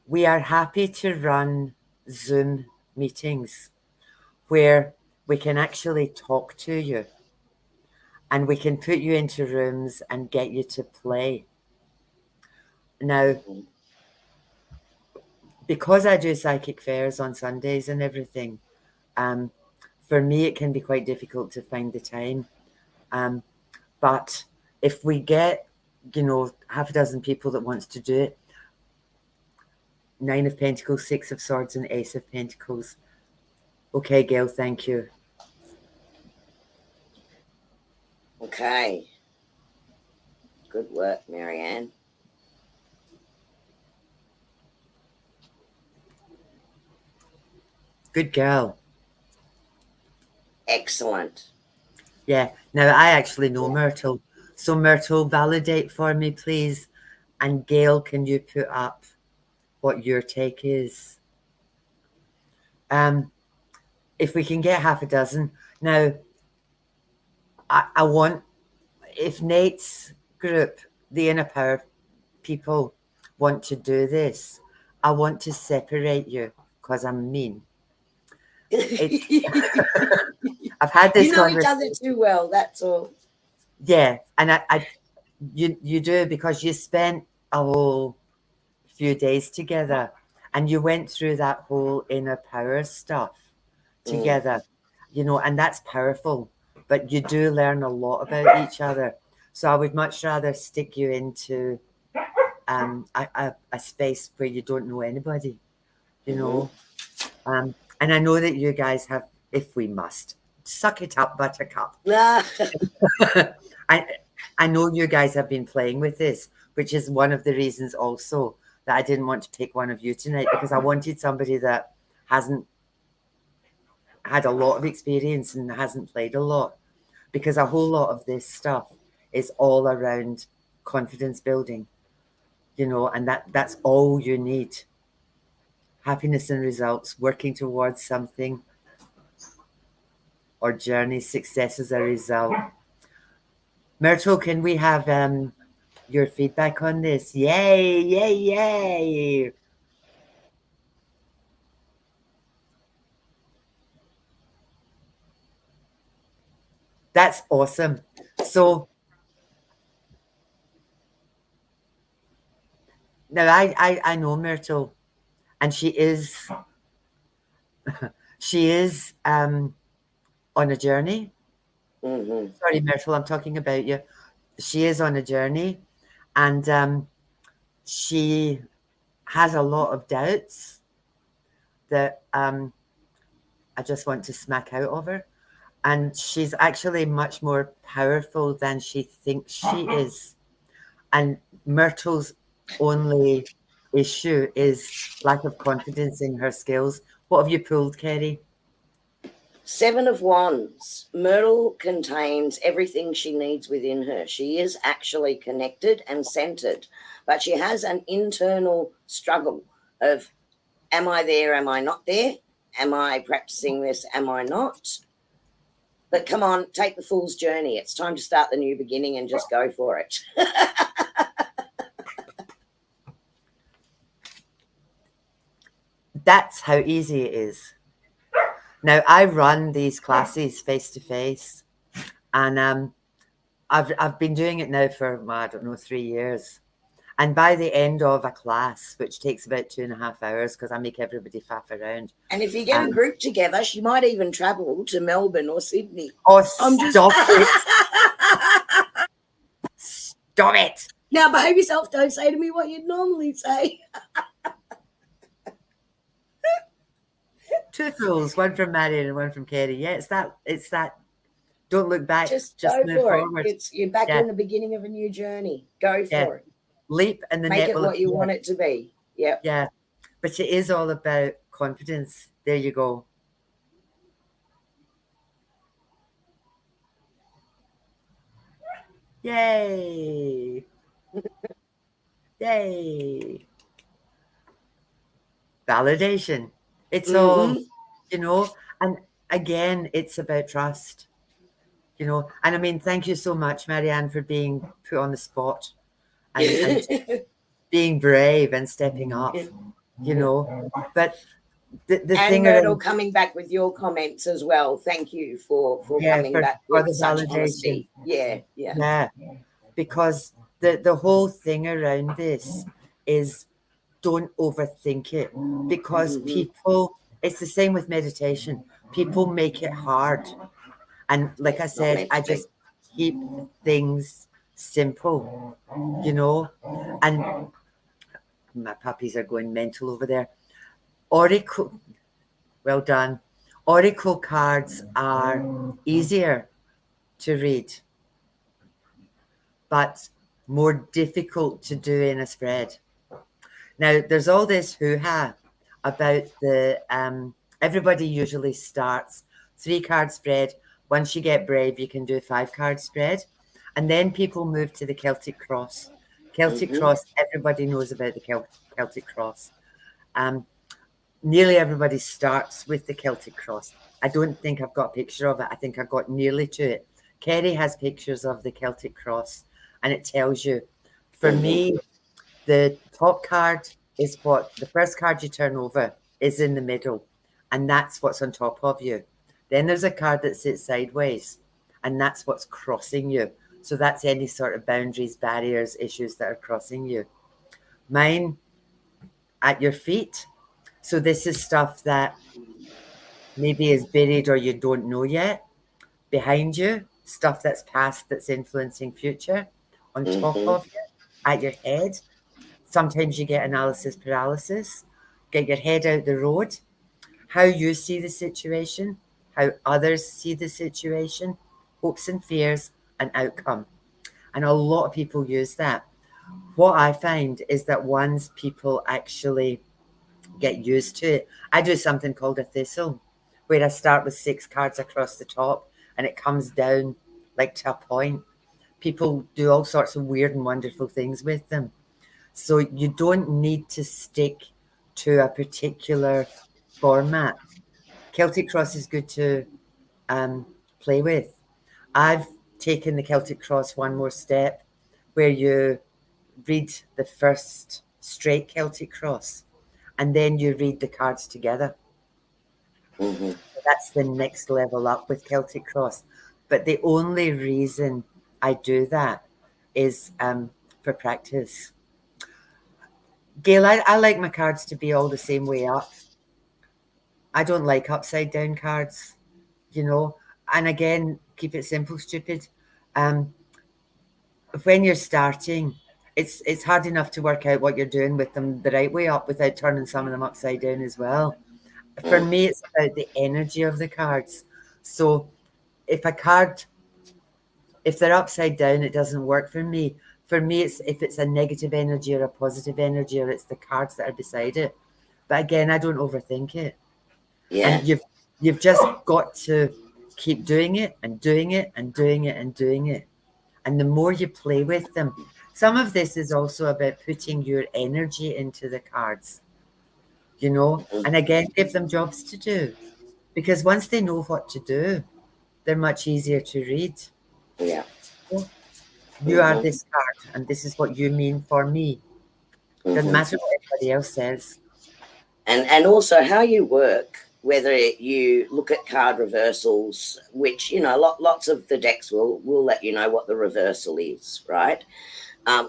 we are happy to run Zoom meetings where we can actually talk to you and we can put you into rooms and get you to play. Now, because I do psychic fairs on Sundays and everything, for me, it can be quite difficult to find the time. But if we get, half a dozen people that wants to do it, 9 of Pentacles, 6 of Swords, and Ace of Pentacles. Okay, Gail, thank you. Okay. Good work, Marianne. Good girl. Excellent. Yeah. Now, I actually know Myrtle, So Myrtle, validate for me, please. And Gail, can you put up what your take is? If we can get half a dozen. Now, I want, if Nate's group, the Inner Power people, want to do this, I want to separate you because I'm mean. I've had this conversation. Each other too well, that's all. Yeah, and you do, because you spent a whole few days together and you went through that whole inner power stuff together, and that's powerful, but you do learn a lot about each other. So I would much rather stick you into a space where you don't know anybody, and I know that you guys have, if we must, suck it up, buttercup. I know you guys have been playing with this, which is one of the reasons also that I didn't want to pick one of you tonight, because I wanted somebody that hasn't had a lot of experience and hasn't played a lot, because a whole lot of this stuff is all around confidence building, and that's all you need. Happiness and results, working towards something, or journey, success as a result. Myrtle, can we have your feedback on this? Yay, yay, yay. That's awesome. So now I know Myrtle, and she is on a journey. Sorry, Myrtle, I'm talking about you. She is on a journey, and she has a lot of doubts that I just want to smack out of her. And she's actually much more powerful than she thinks she is. And Myrtle's only issue is lack of confidence in her skills. What have you pulled, Kerrie? 7 of Wands. Myrtle contains everything she needs within her. She is actually connected and centered, but she has an internal struggle of, am I there? Am I not there? Am I practicing this? Am I not? But come on, take the fool's journey. It's time to start the new beginning and just go for it. That's how easy it is. Now, I run these classes face to face, and I've been doing it now for, I don't know, 3 years. And by the end of a class, which takes about 2.5 hours, because I make everybody faff around. And if you get a group together, she might even travel to Melbourne or Sydney. Oh, stop it. Stop it. Now behave yourself. Don't say to me what you'd normally say. 2 fools, one from Marion and one from Kerrie. Yeah, it's that. Don't look back. Just go move forward. You're back in the beginning of a new journey. Go for it. Leap and the make it what you want it to be. Yeah. Yeah. But it is all about confidence. There you go. Yay. Yay. Validation. It's all, and again, it's about trust, and I mean, thank you so much, Marianne, for being put on the spot and being brave and stepping up, but the thing Myrtle coming back with your comments as well. Thank you for coming back with the such honesty. Yeah. Because the whole thing around this is, don't overthink it, because people, it's the same with meditation. People make it hard. And like I said, I just keep things simple, and my puppies are going mental over there. Oracle, well done. Oracle cards are easier to read, but more difficult to do in a spread. Now, there's all this hoo-ha about everybody usually starts 3-card spread. Once you get brave, you can do a 5-card spread. And then people move to the Celtic cross. Celtic cross, everybody knows about the Celtic cross. Nearly everybody starts with the Celtic cross. I don't think I've got a picture of it. I think I got nearly to it. Kerrie has pictures of the Celtic cross, and it tells you. For me, the top card is what the first card you turn over is in the middle, and that's what's on top of you. Then there's a card that sits sideways, and that's what's crossing you. So that's any sort of boundaries, barriers, issues that are crossing you. Mine at your feet. So this is stuff that maybe is buried or you don't know yet. Behind you, stuff that's past that's influencing future. On top of you, at your head, sometimes you get analysis paralysis. Get your head out the road. How you see the situation, how others see the situation, hopes and fears, and outcome. And a lot of people use that. What I find is that once people actually get used to it, I do something called a thistle, where I start with 6 cards across the top and it comes down like to a point. People do all sorts of weird and wonderful things with them. So you don't need to stick to a particular format. Celtic cross is good to play with. I've taken the Celtic cross one more step, where you read the first straight Celtic cross and then you read the cards together. So that's the next level up with Celtic cross. But the only reason I do that is for practice. Gail, I like my cards to be all the same way up. I don't like upside down cards, you know. And again, keep it simple, stupid. When you're starting, it's hard enough to work out what you're doing with them the right way up without turning some of them upside down as well. For me, it's about the energy of the cards. So if they're upside down, it doesn't work for me. For me, it's if it's a negative energy or a positive energy, or it's the cards that are beside it. But again, I don't overthink it. Yeah. And you've just got to keep doing it and doing it and doing it and doing it. And the more you play with them, some of this is also about putting your energy into the cards, you know, and again, give them jobs to do. Because once they know what to do, they're much easier to read. Yeah. You are this card, and this is what you mean for me. Doesn't matter what anybody else says. And also how you work, whether you look at card reversals, which, you know, lots of the decks will let you know what the reversal is, right?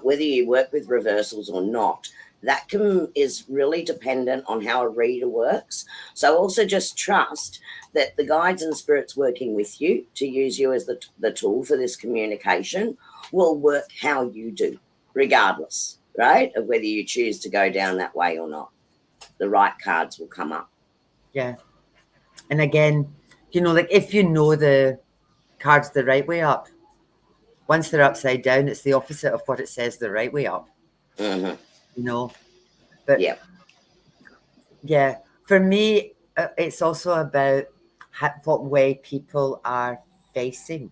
Whether you work with reversals or not, that is really dependent on how a reader works. So also just trust that the guides and spirits working with you to use you as the tool for this communication will work how you do, regardless, right, of whether you choose to go down that way or not. The right cards will come up. Yeah. And again, you know, like if you know the cards the right way up, once they're upside down, it's the opposite of what it says the right way up. You know, but yeah, for me, it's also about what way people are facing.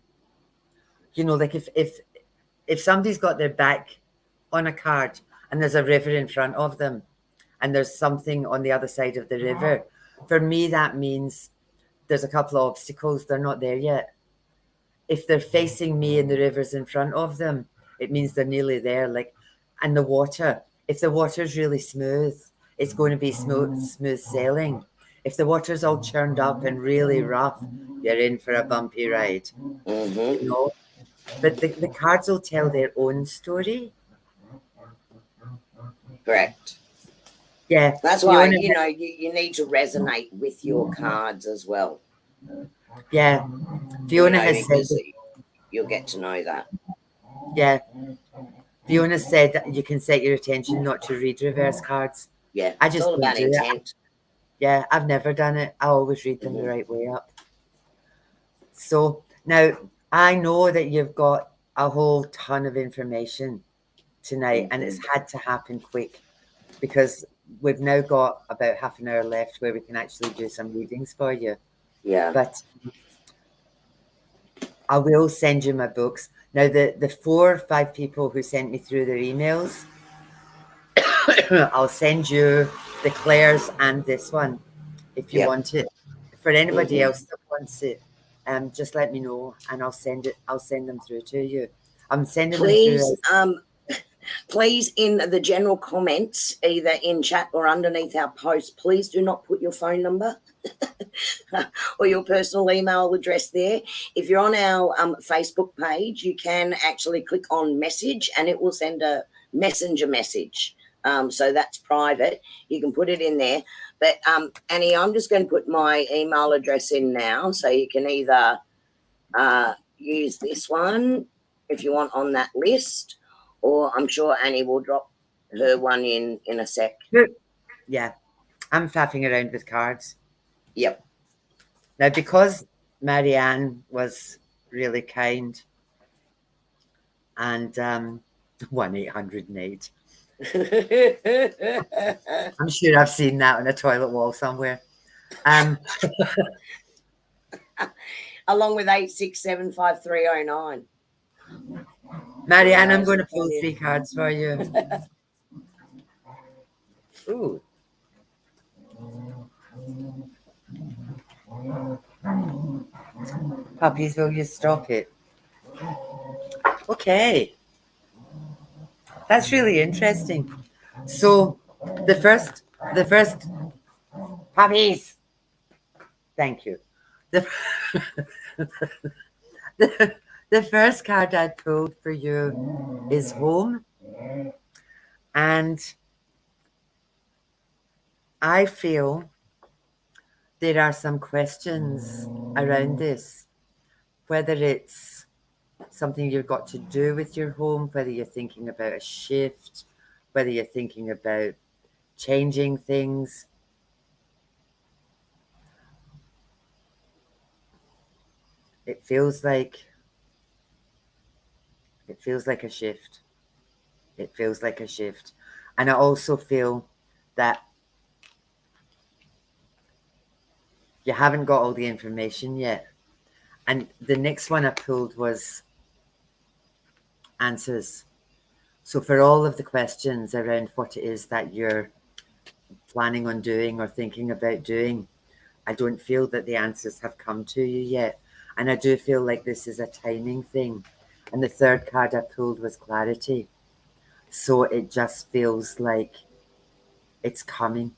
You know, like if somebody's got their back on a card and there's a river in front of them and there's something on the other side of the river, for me, that means there's a couple of obstacles. They're not there yet. If they're facing me and the river's in front of them, it means they're nearly there. Like, and the water, if the water's really smooth, it's going to be smooth sailing. If the water's all churned up and really rough, you're in for a bumpy ride. You know? But the cards will tell their own story. Correct. Yeah. That's why, you know, you need to resonate with your cards as well. Yeah. Fiona has said you'll get to know that. Yeah. Fiona said that you can set your attention not to read reverse cards. Yeah. I just all about do intent. Yeah, I've never done it. I always read them the right way up. So now I know that you've got a whole ton of information tonight, and it's had to happen quick because we've now got about half an hour left where we can actually do some readings for you. Yeah. But I will send you my books. Now, the 4 or 5 people who sent me through their emails, I'll send you the Claire's and this one if you want it. For anybody else that wants it, just let me know and I'll send it. I'll send them through to you. I'm sending them through. Please, in the general comments, either in chat or underneath our post, please do not put your phone number or your personal email address there. If you're on our Facebook page, you can actually click on message and it will send a messenger message. So that's private. You can put it in there. But Annie, I'm just going to put my email address in now, so you can either use this one if you want on that list, or I'm sure Annie will drop her one in a sec. Yeah, I'm faffing around with cards. Yep. Now, because Marianne was really kind and 1-800-NATE. I'm sure I've seen that on a toilet wall somewhere. Along with 8675309. Marianne, I'm going to pull 3 cards for you. Ooh. Puppies, will you stop it? Okay. That's really interesting. So the first puppies. Thank you. The first card I pulled for you is home. And I feel there are some questions around this, whether it's something you've got to do with your home, whether you're thinking about a shift, whether you're thinking about changing things. It feels like a shift. It feels like a shift. And I also feel that you haven't got all the information yet. And the next one I pulled was answers. So for all of the questions around what it is that you're planning on doing or thinking about doing, I don't feel that the answers have come to you yet. And I do feel like this is a timing thing. And the third card I pulled was clarity. So it just feels like it's coming.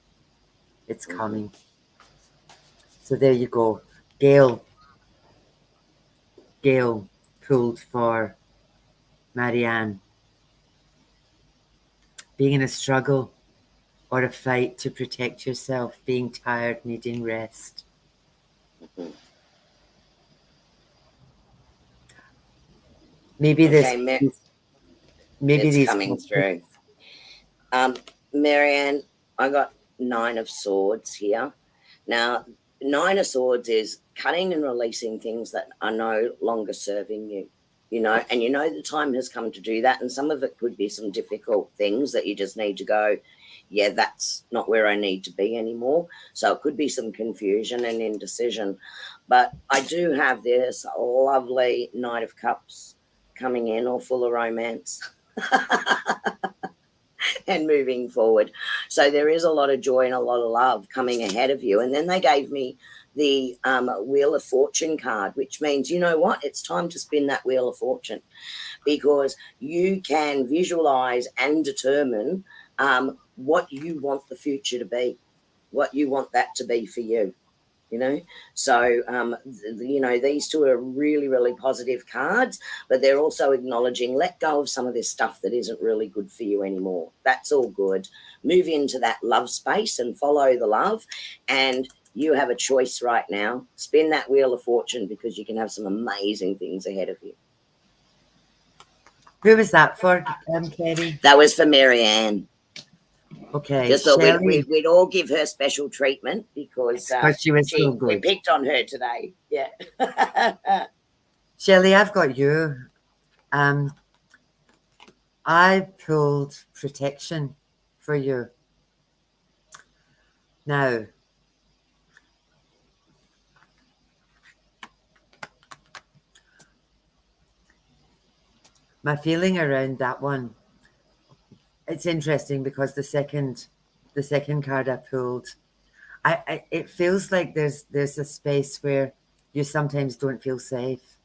It's coming. So there you go. Gail pulled for Marianne. Being in a struggle or a fight to protect yourself, being tired, needing rest. Maybe it's these coming through. Marianne, I got 9 of Swords here. Now, 9 of Swords is cutting and releasing things that are no longer serving you, and the time has come to do that. And some of it could be some difficult things that you just need to go, yeah, that's not where I need to be anymore. So it could be some confusion and indecision. But I do have this lovely Knight of Cups coming in, all full of romance. And moving forward. So there is a lot of joy and a lot of love coming ahead of you. And then they gave me the Wheel of Fortune card, which means, you know what, it's time to spin that Wheel of Fortune, because you can visualize and determine what you want the future to be, what you want that to be for you. So these 2 are really, really positive cards, but they're also acknowledging, let go of some of this stuff that isn't really good for you anymore. That's all good. Move into that love space and follow the love, and you have a choice right now. Spin that Wheel of Fortune, because you can have some amazing things ahead of you. Who was that for, Kerrie? That was for Marianne. Okay, just thought we'd all give her special treatment because she was so good. We picked on her today. Yeah. Shelley, I've got you. I pulled protection for you. Now, My feeling around that one, it's interesting because the second card I pulled, it feels like there's a space where you sometimes don't feel safe.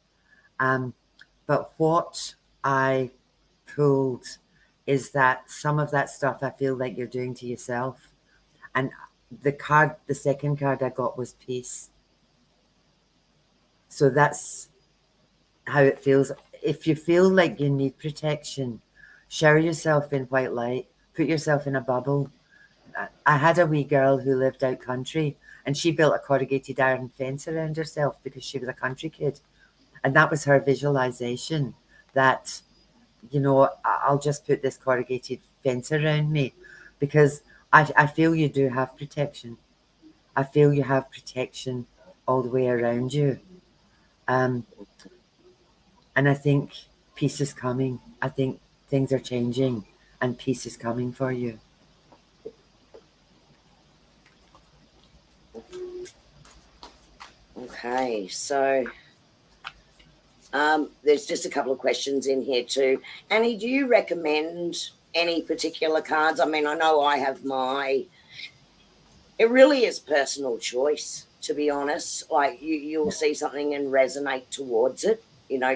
But what I pulled is that some of that stuff I feel like you're doing to yourself. And the second card I got was peace. So that's how it feels. If you feel like you need protection, shower yourself in white light, put yourself in a bubble. I had a wee girl who lived out country, and she built a corrugated iron fence around herself because she was a country kid. And that was her visualization, that, I'll just put this corrugated fence around me, because I feel you do have protection. I feel you have protection all the way around you. And I think peace is coming. I think things are changing and peace is coming for you. Okay, so there's just a couple of questions in here too. Annie, do you recommend any particular cards? I mean, I know I have it really is personal choice, to be honest. Like you'll see something and resonate towards it,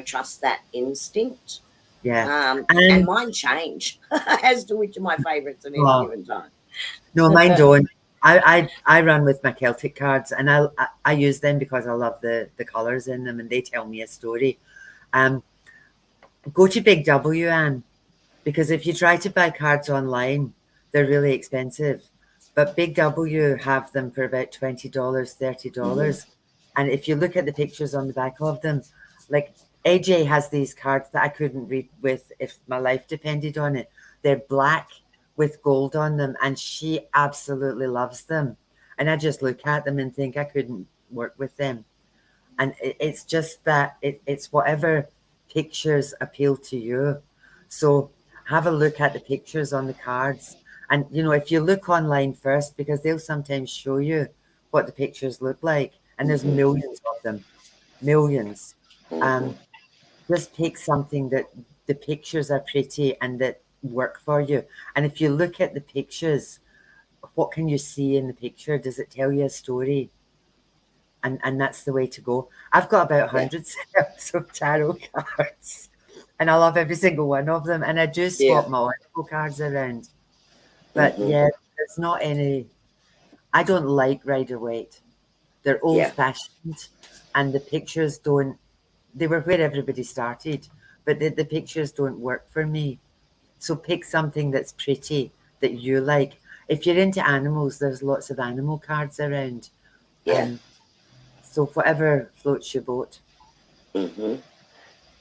trust that instinct. Yeah. And mine change as to which of my favorites at any given time. No, mine don't. I run with my Celtic cards, and I use them because I love the colours in them, and they tell me a story. Go to Big W, Anne, because if you try to buy cards online, they're really expensive. But Big W have them for about $20, $30. And if you look at the pictures on the back of them, like AJ has these cards that I couldn't read with if my life depended on it. They're black with gold on them, and she absolutely loves them. And I just look at them and think I couldn't work with them. And it's just that it's whatever pictures appeal to you. So have a look at the pictures on the cards. And, if you look online first, because they'll sometimes show you what the pictures look like. And there's millions of them, millions. Just pick something that the pictures are pretty and that work for you. And if you look at the pictures, what can you see in the picture? Does it tell you a story? And that's the way to go. I've got about 100 sets of tarot cards, and I love every single one of them. And I do swap my oracle cards around. But there's not any. I don't like Rider-Waite. They're old-fashioned, and the pictures don't. They were where everybody started, but the pictures don't work for me. So pick something that's pretty that you like. If you're into animals, there's lots of animal cards around. So whatever floats your boat.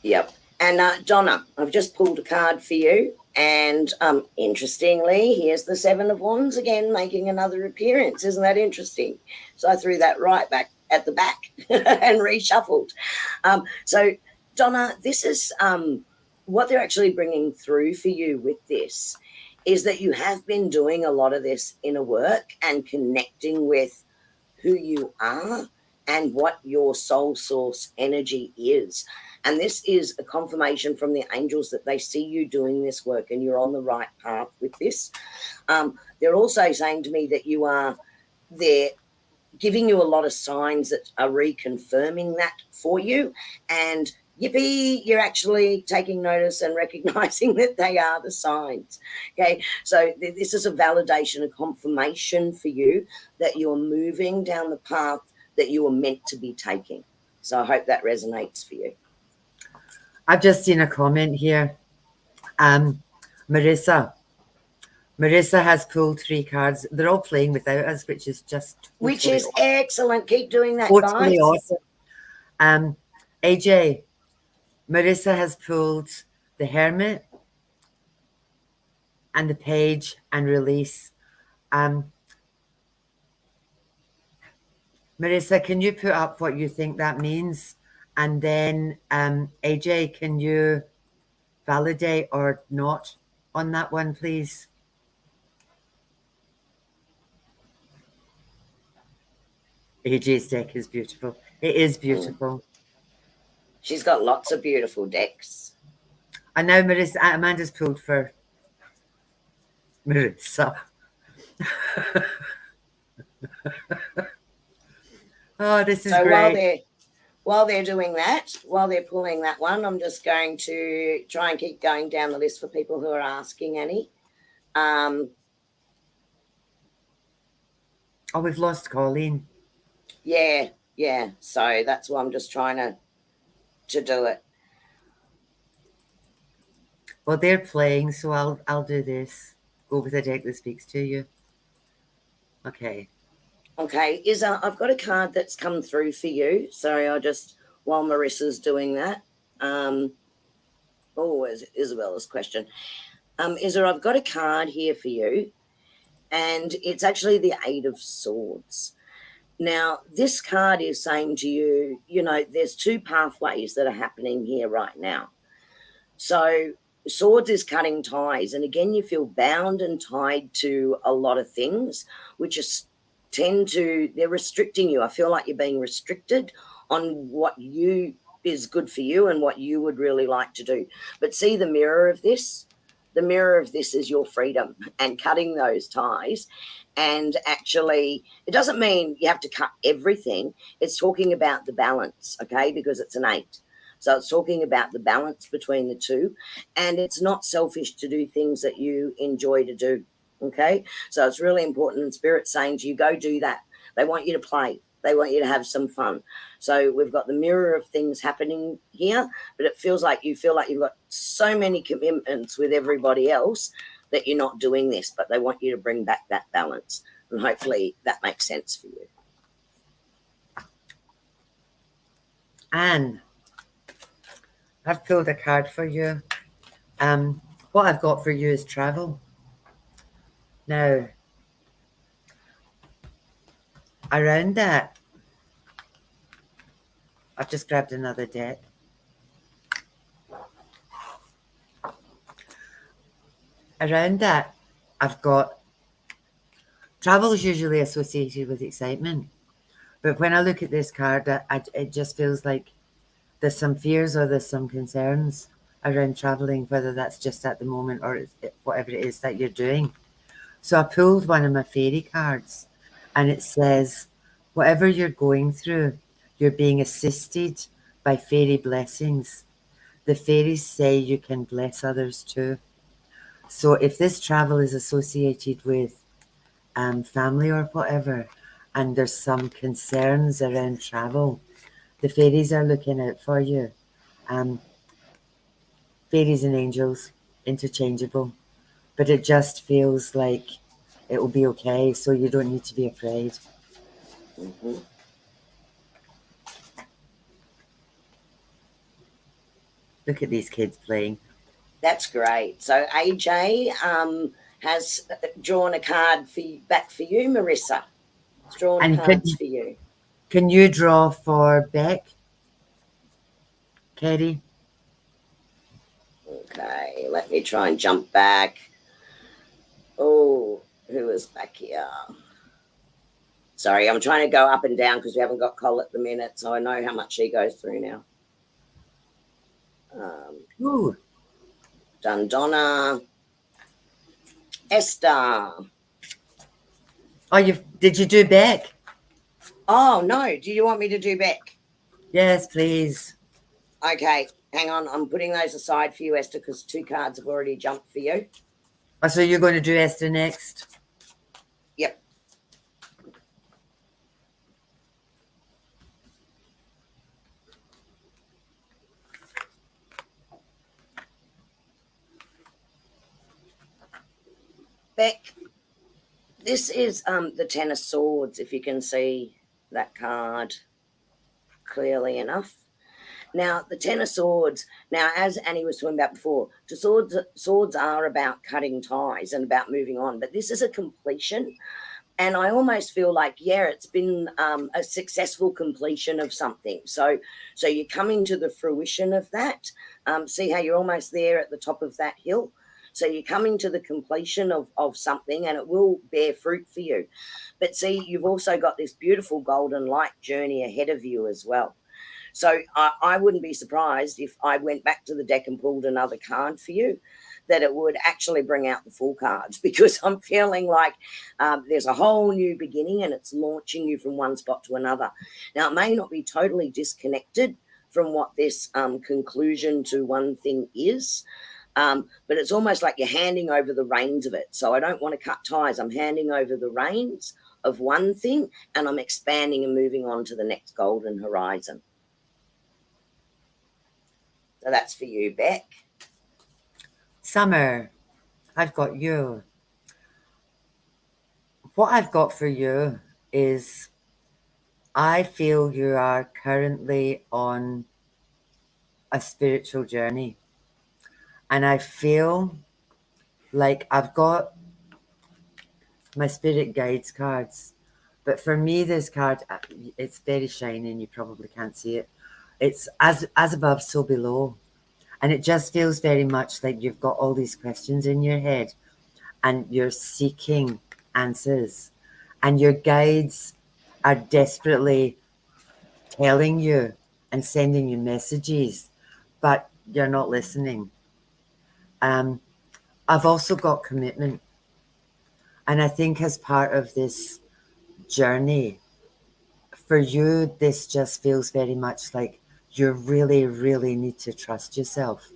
Yep. And Donna, I've just pulled a card for you. And interestingly, here's the Seven of Wands again, making another appearance. Isn't that interesting? So I threw that right back at the back and reshuffled. So, Donna, this is what they're actually bringing through for you with this is that you have been doing a lot of this inner work and connecting with who you are and what your soul source energy is. And this is a confirmation from the angels that they see you doing this work and you're on the right path with this. They're also saying to me that they're giving you a lot of signs that are reconfirming that for you. And yippee, you're actually taking notice and recognizing that they are the signs. Okay, so this is a validation, a confirmation for you that you're moving down the path that you were meant to be taking. So I hope that resonates for you. I've just seen a comment here. Marissa has pulled 3 cards. They're all playing without us, which is just which is awesome. Excellent. Keep doing that, totally guys. Awesome. AJ, Marissa has pulled the Hermit and the Page and Release. Marissa, can you put up what you think that means? And then AJ, can you validate or not on that one, please? AJ's deck is beautiful. It is beautiful. She's got lots of beautiful decks. And now Amanda's pulled for Marissa. Oh, this is so great. while they're doing that, while they're pulling that one, I'm just going to try and keep going down the list for people who are asking, Annie. Oh, we've lost Colleen. Yeah. So that's why I'm just trying to do it. Well, they're playing, so I'll do this. Go with a deck that speaks to you. Okay. Okay, I've got a card that's come through for you. Sorry, while Marissa's doing that. Where's Isabella's question? Isa, I've got a card here for you, and it's actually the Eight of Swords. Now, this card is saying to you, there's two pathways that are happening here right now. So swords is cutting ties, and again, you feel bound and tied to a lot of things, which they're restricting you. I feel like you're being restricted on what is good for you and what you would really like to do. But see the mirror of this? The mirror of this is your freedom and cutting those ties. And actually, it doesn't mean you have to cut everything. It's talking about the balance, okay? Because it's an 8. So it's talking about the balance between the two. And it's not selfish to do things that you enjoy to do, okay? So it's really important. And Spirit's saying to you, go do that. They want you to play. They want you to have some fun. So we've got the mirror of things happening here, but it feels like you've got so many commitments with everybody else that you're not doing this, but they want you to bring back that balance. And hopefully that makes sense for you. Anne, I've pulled a card for you. What I've got for you is travel. Now, around that, I've just grabbed another deck. Around that, I've got travel is usually associated with excitement. But when I look at this card, it just feels like there's some fears or there's some concerns around traveling, whether that's just at the moment or whatever it is that you're doing. So I pulled one of my fairy cards, and it says, whatever you're going through, you're being assisted by fairy blessings. The fairies say you can bless others too. So if this travel is associated with family or whatever, and there's some concerns around travel, the fairies are looking out for you. Fairies and angels, interchangeable. But it just feels like it will be okay, so you don't need to be afraid. Mm-hmm. Look at these kids playing. That's great. So AJ has drawn a card back for you, Marissa. It's drawn cards for you. Can you draw for Beck, Kerrie? Okay, let me try and jump back. Oh, who is back here? Sorry, I'm trying to go up and down because we haven't got Cole at the minute, so I know how much she goes through now. Ooh. Donna. Esther. Oh, did you do Beck? Oh, no. Do you want me to do Beck? Yes, please. Okay, hang on. I'm putting those aside for you, Esther, because 2 cards have already jumped for you. Oh, so you're going to do Esther next? Yep. Beck, this is the Ten of Swords, if you can see that card clearly enough. Now, the Ten of Swords, now, as Annie was talking about before, swords are about cutting ties and about moving on, but this is a completion. And I almost feel like, it's been a successful completion of something. So you're coming to the fruition of that. See how you're almost there at the top of that hill? So you're coming to the completion of something, and it will bear fruit for you. But see, you've also got this beautiful golden light journey ahead of you as well. So I wouldn't be surprised if I went back to the deck and pulled another card for you, that it would actually bring out the full cards, because I'm feeling like there's a whole new beginning and it's launching you from one spot to another. Now, it may not be totally disconnected from what this conclusion to one thing is, but it's almost like you're handing over the reins of it. So I don't want to cut ties. I'm handing over the reins of one thing and I'm expanding and moving on to the next golden horizon. So that's for you, Beck. Summer, I've got you. What I've got for you is I feel you are currently on a spiritual journey. And I feel like I've got my spirit guides cards. But for me, this card, it's very shiny and you probably can't see it. It's as above, so below. And it just feels very much like you've got all these questions in your head and you're seeking answers. And your guides are desperately telling you and sending you messages, but you're not listening. I've also got commitment. And I think as part of this journey, for you, this just feels very much like you really, really need to trust yourself,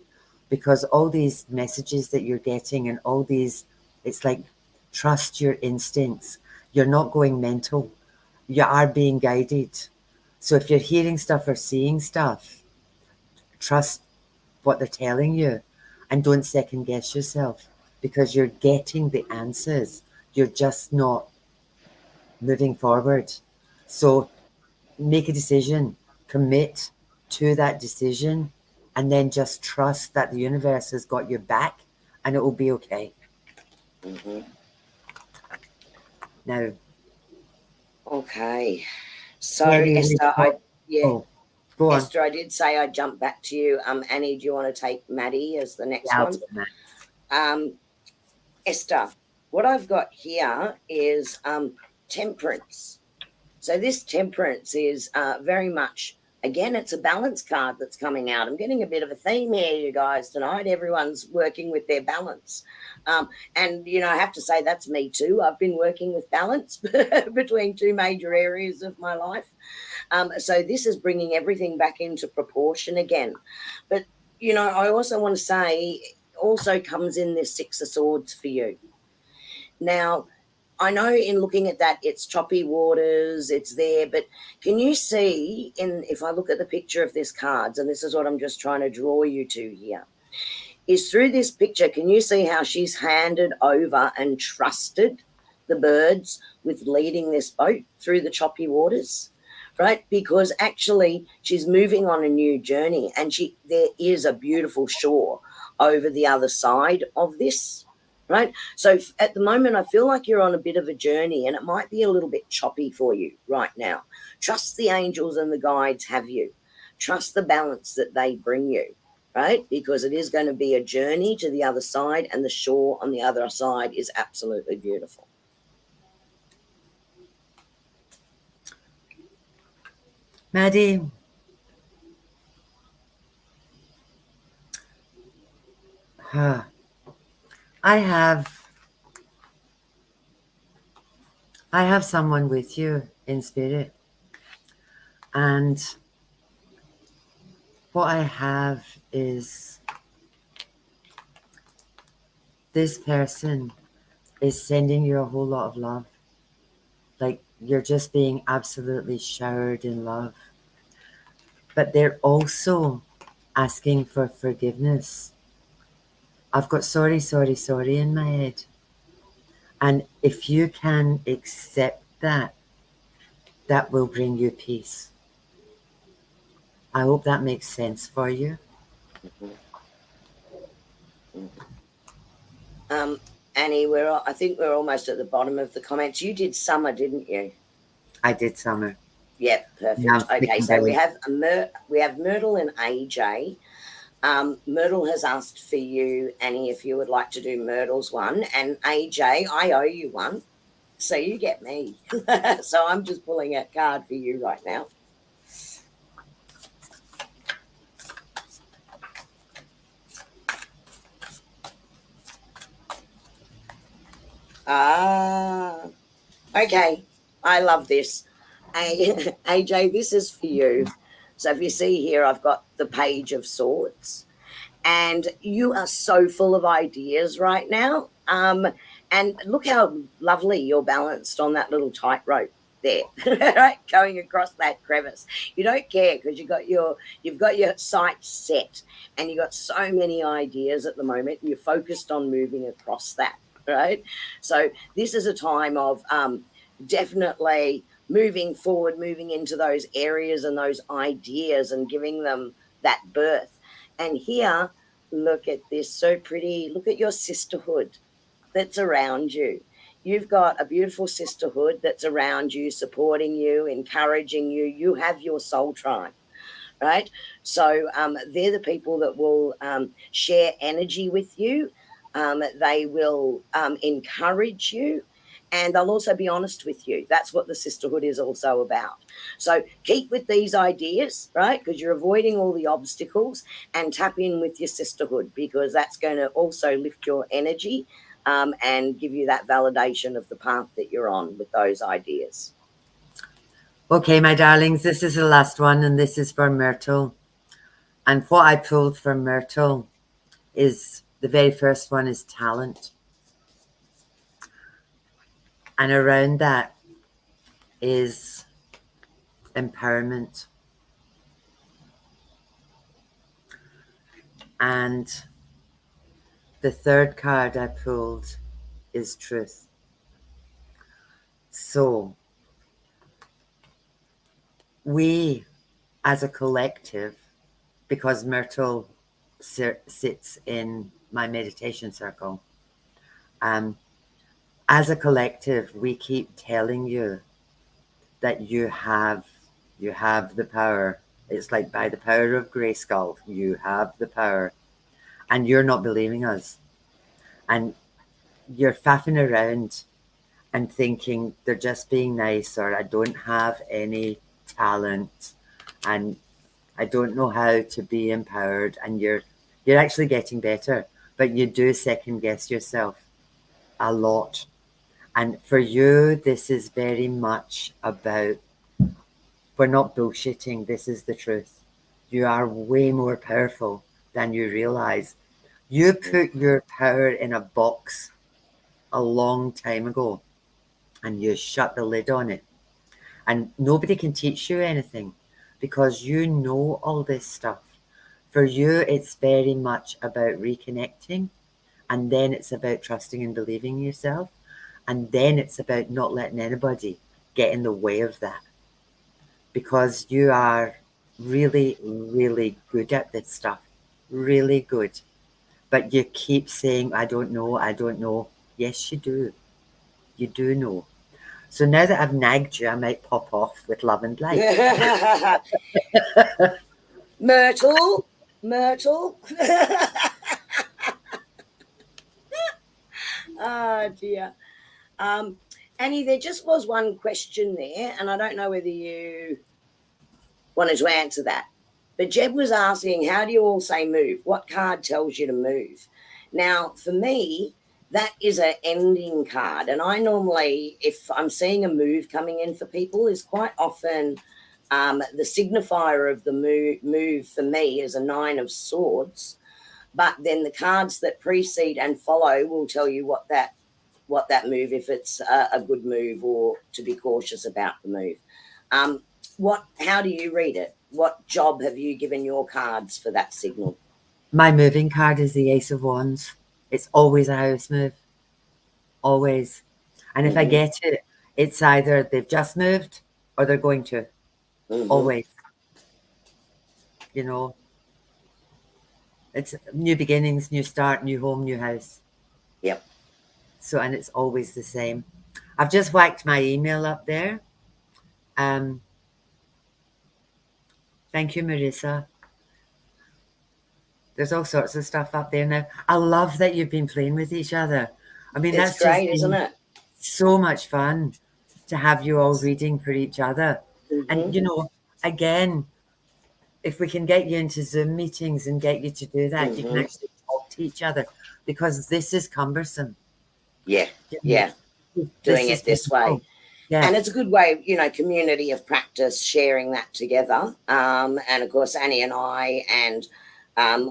because all these messages that you're getting and all these, it's like, trust your instincts. You're not going mental. You are being guided. So if you're hearing stuff or seeing stuff, trust what they're telling you and don't second guess yourself, because you're getting the answers. You're just not moving forward. So make a decision, commit to that decision, and then just trust that the universe has got your back and it will be okay. Mm-hmm. Now. Okay. So, Esther, go on. Esther, I did say I'd jump back to you. Annie, do you want to take Maddie as the next one? Esther, what I've got here is temperance. So this temperance is very much, again, it's a balance card that's coming out. I'm getting a bit of a theme here, you guys, tonight. Everyone's working with their balance. And, you know, I have to say that's me too. I've been working with balance between two major areas of my life. So this is bringing everything back into proportion again. But, you know, I also want to say, also comes in this Six of Swords for you. Now, I know in looking at that, it's choppy waters, it's there, but can you see, if I look at the picture of this cards, and this is what I'm just trying to draw you to here, is through this picture, can you see how she's handed over and trusted the birds with leading this boat through the choppy waters, right? Because actually she's moving on a new journey, and there is a beautiful shore over the other side of this, right? So at the moment, I feel like you're on a bit of a journey and it might be a little bit choppy for you right now. Trust the angels and the guides have you. Trust the balance that they bring you, right? Because it is going to be a journey to the other side, and the shore on the other side is absolutely beautiful. Maddie, I have someone with you in spirit, and what I have is this person is sending you a whole lot of love. Like you're just being absolutely showered in love. But they're also asking for forgiveness. I've got sorry, sorry, sorry in my head. And if you can accept that, that will bring you peace. I hope that makes sense for you. Annie, I think we're almost at the bottom of the comments. You did Summer, didn't you? I did Summer. Yep, perfect. Okay, so we have Myrtle and AJ. Myrtle has asked for you, Annie, if you would like to do Myrtle's one, and AJ, I owe you one, so you get me. So I'm just pulling a card for you right now. Okay. I love this. AJ, this is for you. So if you see here, I've got the Page of Swords, and you are so full of ideas right now. And look how lovely you're balanced on that little tightrope there, right? Going across that crevice. You don't care because you've got your sights set, and you've got so many ideas at the moment. You're focused on moving across that, right? So this is a time of definitely moving forward, moving into those areas and those ideas and giving them that birth. And here, look at this, so pretty. Look at your sisterhood that's around you. You've got a beautiful sisterhood that's around you, supporting you, encouraging you. You have your soul tribe, right? So they're the people that will share energy with you. They will encourage you, and they'll also be honest with you. That's what the sisterhood is also about. So keep with these ideas, right? Because you're avoiding all the obstacles, and tap in with your sisterhood, because that's going to also lift your energy and give you that validation of the path that you're on with those ideas. Okay, my darlings, this is the last one, and this is for Myrtle. And what I pulled for Myrtle is the very first one is talent. And around that is empowerment. And the third card I pulled is truth. So we as a collective, because Myrtle sits in my meditation circle, as a collective, we keep telling you that you have the power. It's like by the power of Grayskull, you have the power. And you're not believing us. And you're faffing around and thinking they're just being nice, or I don't have any talent and I don't know how to be empowered. And you're actually getting better, but you do second guess yourself a lot. And for you, this is very much about, we're not bullshitting, this is the truth. You are way more powerful than you realize. You put your power in a box a long time ago and you shut the lid on it. And nobody can teach you anything because you know all this stuff. For you, it's very much about reconnecting, and then it's about trusting and believing yourself, and then it's about not letting anybody get in the way of that, because you are really, really good at this stuff. Really good. But you keep saying, I don't know, I don't know. Yes, you do. You do know. So now that I've nagged you, I might pop off with love and light. Myrtle. Oh, dear. Annie, there just was one question there, and I don't know whether you wanted to answer that. But Jeb was asking, how do you all say move? What card tells you to move? Now, for me, that is an ending card. And I normally, if I'm seeing a move coming in for people, is quite often the signifier of the move for me is a 9 of Swords. But then the cards that precede and follow will tell you what that move, if it's a good move or to be cautious about the move. How do you read it? What job have you given your cards for that signal? My moving card is the Ace of Wands. It's always a house move. Always. And if I get it, it's either they've just moved or they're going to. Always. You know, it's new beginnings, new start, new home, new house. Yep. So, and it's always the same. I've just whacked my email up there. Thank you, Marissa. There's all sorts of stuff up there now. I love that you've been playing with each other. I mean, it's that's great, just isn't it? So much fun to have you all reading for each other. And, you know, again, if we can get you into Zoom meetings and get you to do that, you can actually talk to each other, because this is cumbersome. Yeah, You yeah. know, Doing it this way. Yeah. And it's a good way, you know, community of practice, sharing that together. And of course, Annie and I, and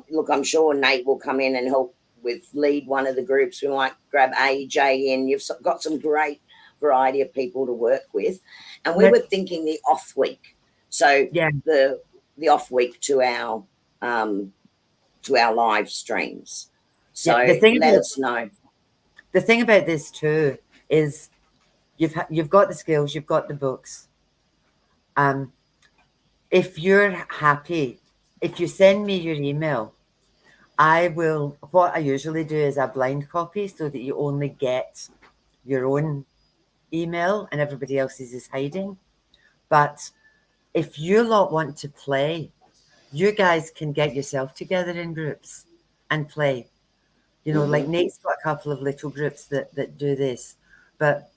look, I'm sure Nate will come in and help with lead one of the groups. We might grab AJ in. You've got some great variety of people to work with. And we were thinking the off week. So Yeah. the off week to our live streams. So Yeah. let us know. The thing about this too is you've got the skills, you've got the books. If you're happy, if you send me your email, I will. What I usually do is I blind copy so that you only get your own email and everybody else's is hiding. But if you lot want to play, you guys can get yourself together in groups and play. You know, like Nate's got a couple of little groups that do this, but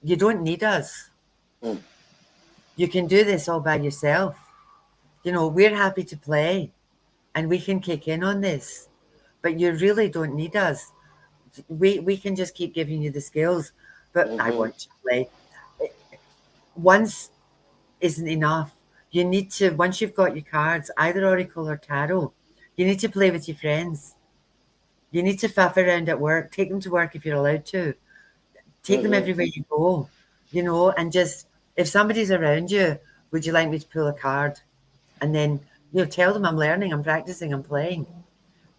you don't need us. Mm. You can do this all by yourself. You know, we're happy to play and we can kick in on this, but you really don't need us. We can just keep giving you the skills, but I want to play. Once isn't enough. You need to, once you've got your cards, either Oracle or Tarot, you need to play with your friends. You need to faff around at work. Take them to work if you're allowed to. Take them everywhere you go, you know, and just, if somebody's around you, would you like me to pull a card? And then, you know, tell them I'm learning, I'm practicing, I'm playing.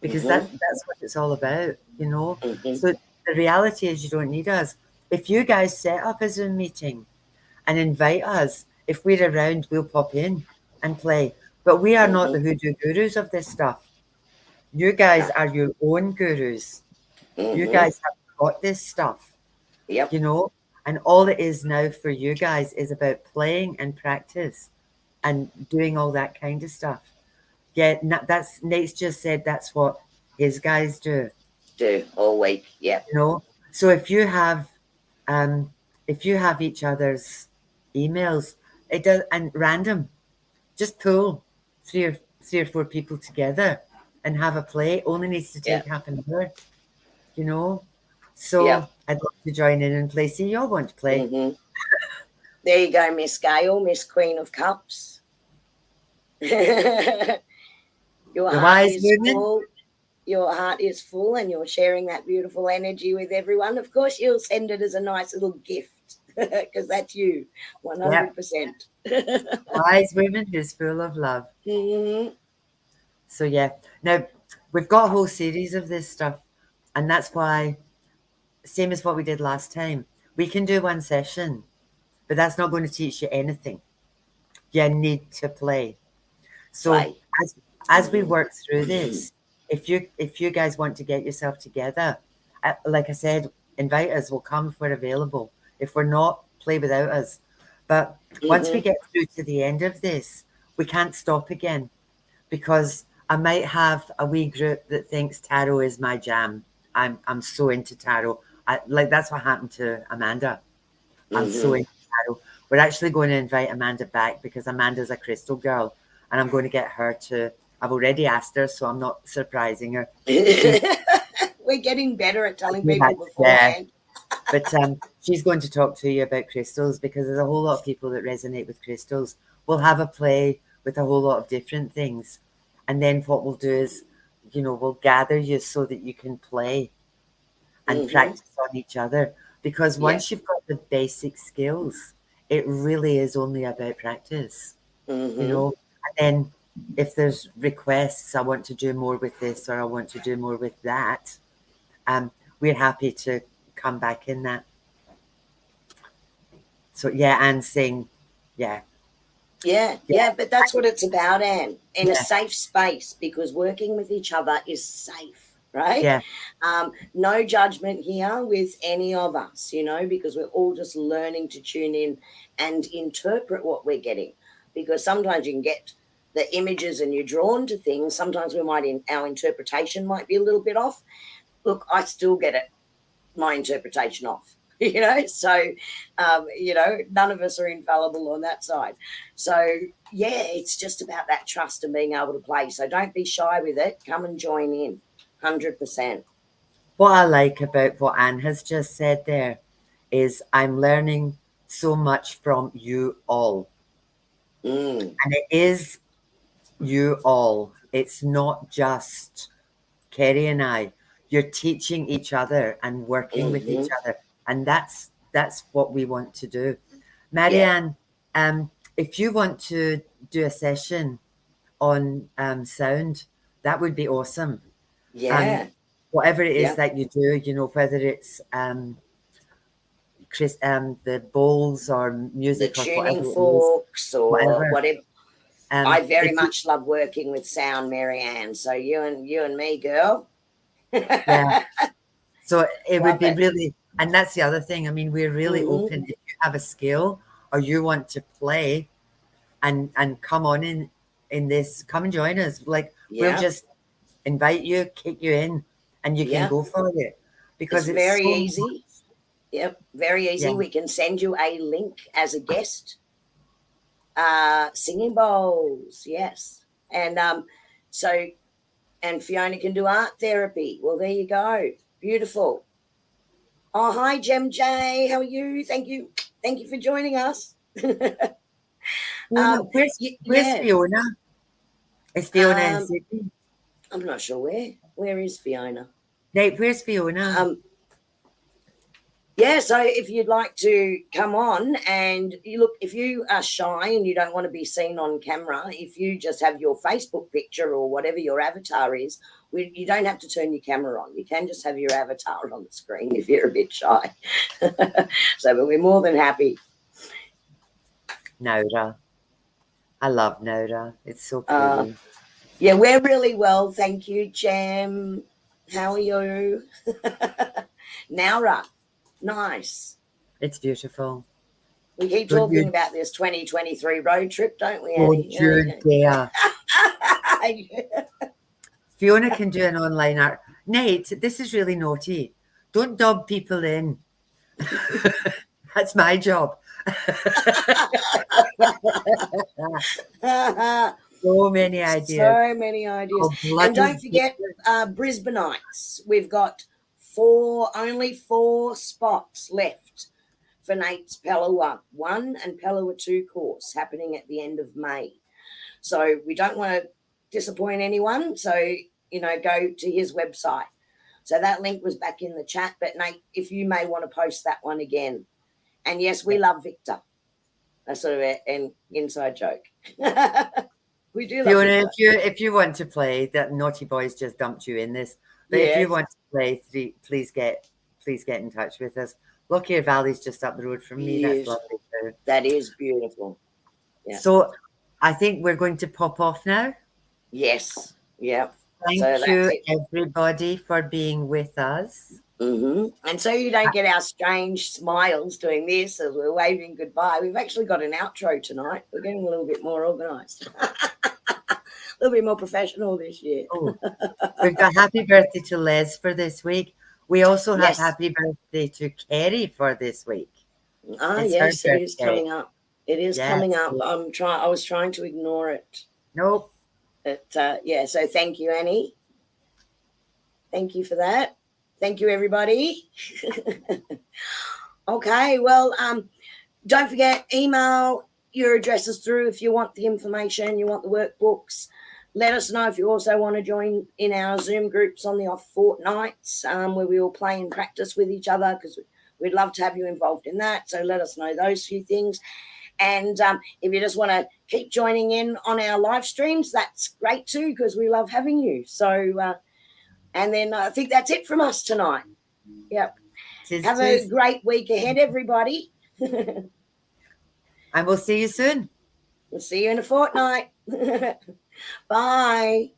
Because that's what it's all about, you know. So the reality is you don't need us. If you guys set up a Zoom meeting and invite us, if we're around, we'll pop in and play. But we are not the hoodoo gurus of this stuff. You guys are your own gurus. You guys have got this stuff, Yep. you know, and all it is now for you guys is about playing and practice and doing all that kind of stuff. Yeah, that's Nate's just said that's what his guys do. Do all week. Yep. You know, so um, if you have each other's emails, it does and random, just pull three or four people together and have a play. Only needs to take Yep. half an hour. You know, Yep. so I'd love to join in and play. See, y'all want to play? There you go, Miss Gale, Miss Queen of Cups. Your The heart wise is women. full. Your heart is full, and you're sharing that beautiful energy with everyone. Of course, you'll send it as a nice little gift because that's you, 100%. Wise women who's full of love. Mm-hmm. So yeah, now we've got a whole series of this stuff, and that's why, same as what we did last time, we can do one session, but that's not going to teach you anything. You need to play. So Play. as we work through this, if you guys want to get yourself together, like I said, invite us. We'll come if we're available. If we're not, play without us. But once we get through to the end of this, we can't stop again because I might have a wee group that thinks tarot is my jam. I'm so into tarot. Like that's what happened to Amanda. I'm so into tarot. We're actually going to invite Amanda back because Amanda's a crystal girl, and I'm going to get her to. I've already asked her, so I'm not surprising her. We're getting better at telling people beforehand. But she's going to talk to you about crystals because there's a whole lot of people that resonate with crystals. We'll have a play with a whole lot of different things. And then what we'll do is, you know, we'll gather you so that you can play and practice on each other. Because once you've got the basic skills, it really is only about practice, you know. And then if there's requests, I want to do more with this or I want to do more with that, we're happy to come back in that. So yeah, and sing, yeah. Yeah, but that's what it's about, Anne, in a safe space, because working with each other is safe, right? Yeah. No judgment here with any of us, you know, because we're all just learning to tune in and interpret what we're getting, because sometimes you can get the images and you're drawn to things. Sometimes our interpretation might be a little bit off. Look, I still get it, my interpretation off. You know, so you know, none of us are infallible on that side. So yeah, it's just about that trust and being able to play. So don't be shy with it. Come and join in, 100%. what I like about what Anne has just said there is I'm learning so much from you all. And it is you all. It's not just Kerrie and I. You're teaching each other and working with each other. And that's what we want to do. Marianne, if you want to do a session on sound, that would be awesome. Yeah. Whatever it is that you do, you know, whether it's the bowls or music the or tuning whatever it is, forks or whatever. I very if much love working with sound, Marianne. So you and me, girl. yeah. So it would Love be it. really, and that's the other thing. I mean, we're really open. If you have a skill or you want to play and come on in this, come and join us. Like we'll just invite you, kick you in, and you can go for it because It's it's very so easy. Yep, very easy. Yeah. We can send you a link as a guest. Singing bowls, yes. And so and Fiona can do art therapy. Well, there you go. Beautiful. Oh, hi, Gem J. How are you? Thank you for joining us. Where's Fiona? Is Fiona in Sydney? I'm not sure where. Where is Fiona? Right, where's Fiona? Yeah, so if you'd like to come on and you look, if you are shy and you don't want to be seen on camera, if you just have your Facebook picture or whatever your avatar is, you don't have to turn your camera on. You can just have your avatar on the screen if you're a bit shy. So, but we're more than happy. Nora. I love Nora. It's so pretty. Yeah, we're really well. Thank you, Jem. How are you? Nora. Nice. It's beautiful. We keep talking about this 2023 road trip, don't we, Annie? Yeah. Fiona can do an online art. Nate, this is really naughty. Don't dub people in. That's my job. So many ideas. So many ideas. And don't forget Brisbaneites. We've got only four spots left for Nate's Palawa 1 and Palawa 2 course happening at the end of May. So we don't want to disappoint anyone. So, go to his website. So that link was back in the chat. But Nate, if you may want to post that one again. And yes, we love Victor. That's sort of an inside joke. We do love Fiona, if you want to play, that naughty boys just dumped you in this. But if you want to play, please get in touch with us. Lockyer Valley's just up the road from me. That's lovely too. That is beautiful. Yeah. So I think we're going to pop off now. Yes. Yeah. Thank you, everybody, for being with us. And so you don't get our strange smiles doing this as we're waving goodbye. We've actually got an outro tonight. We're getting a little bit more organised. A little bit more professional this year. We've got happy birthday to Les for this week. We also have happy birthday to Kerrie for this week. Yes, it is coming up. It is coming up. I was trying to ignore it. Nope. But so thank you, Annie. Thank you for that. Thank you, everybody. Okay, well, don't forget, email your addresses through if you want the information, you want the workbooks. Let us know if you also want to join in our Zoom groups on the off fortnights where we all play and practice with each other, because we'd love to have you involved in that. So let us know those few things. And if you just want to keep joining in on our live streams, that's great too, because we love having you. So, and then I think that's it from us tonight. Yep. Have a great week ahead, everybody. And we'll see you soon. We'll see you in a fortnight. Bye.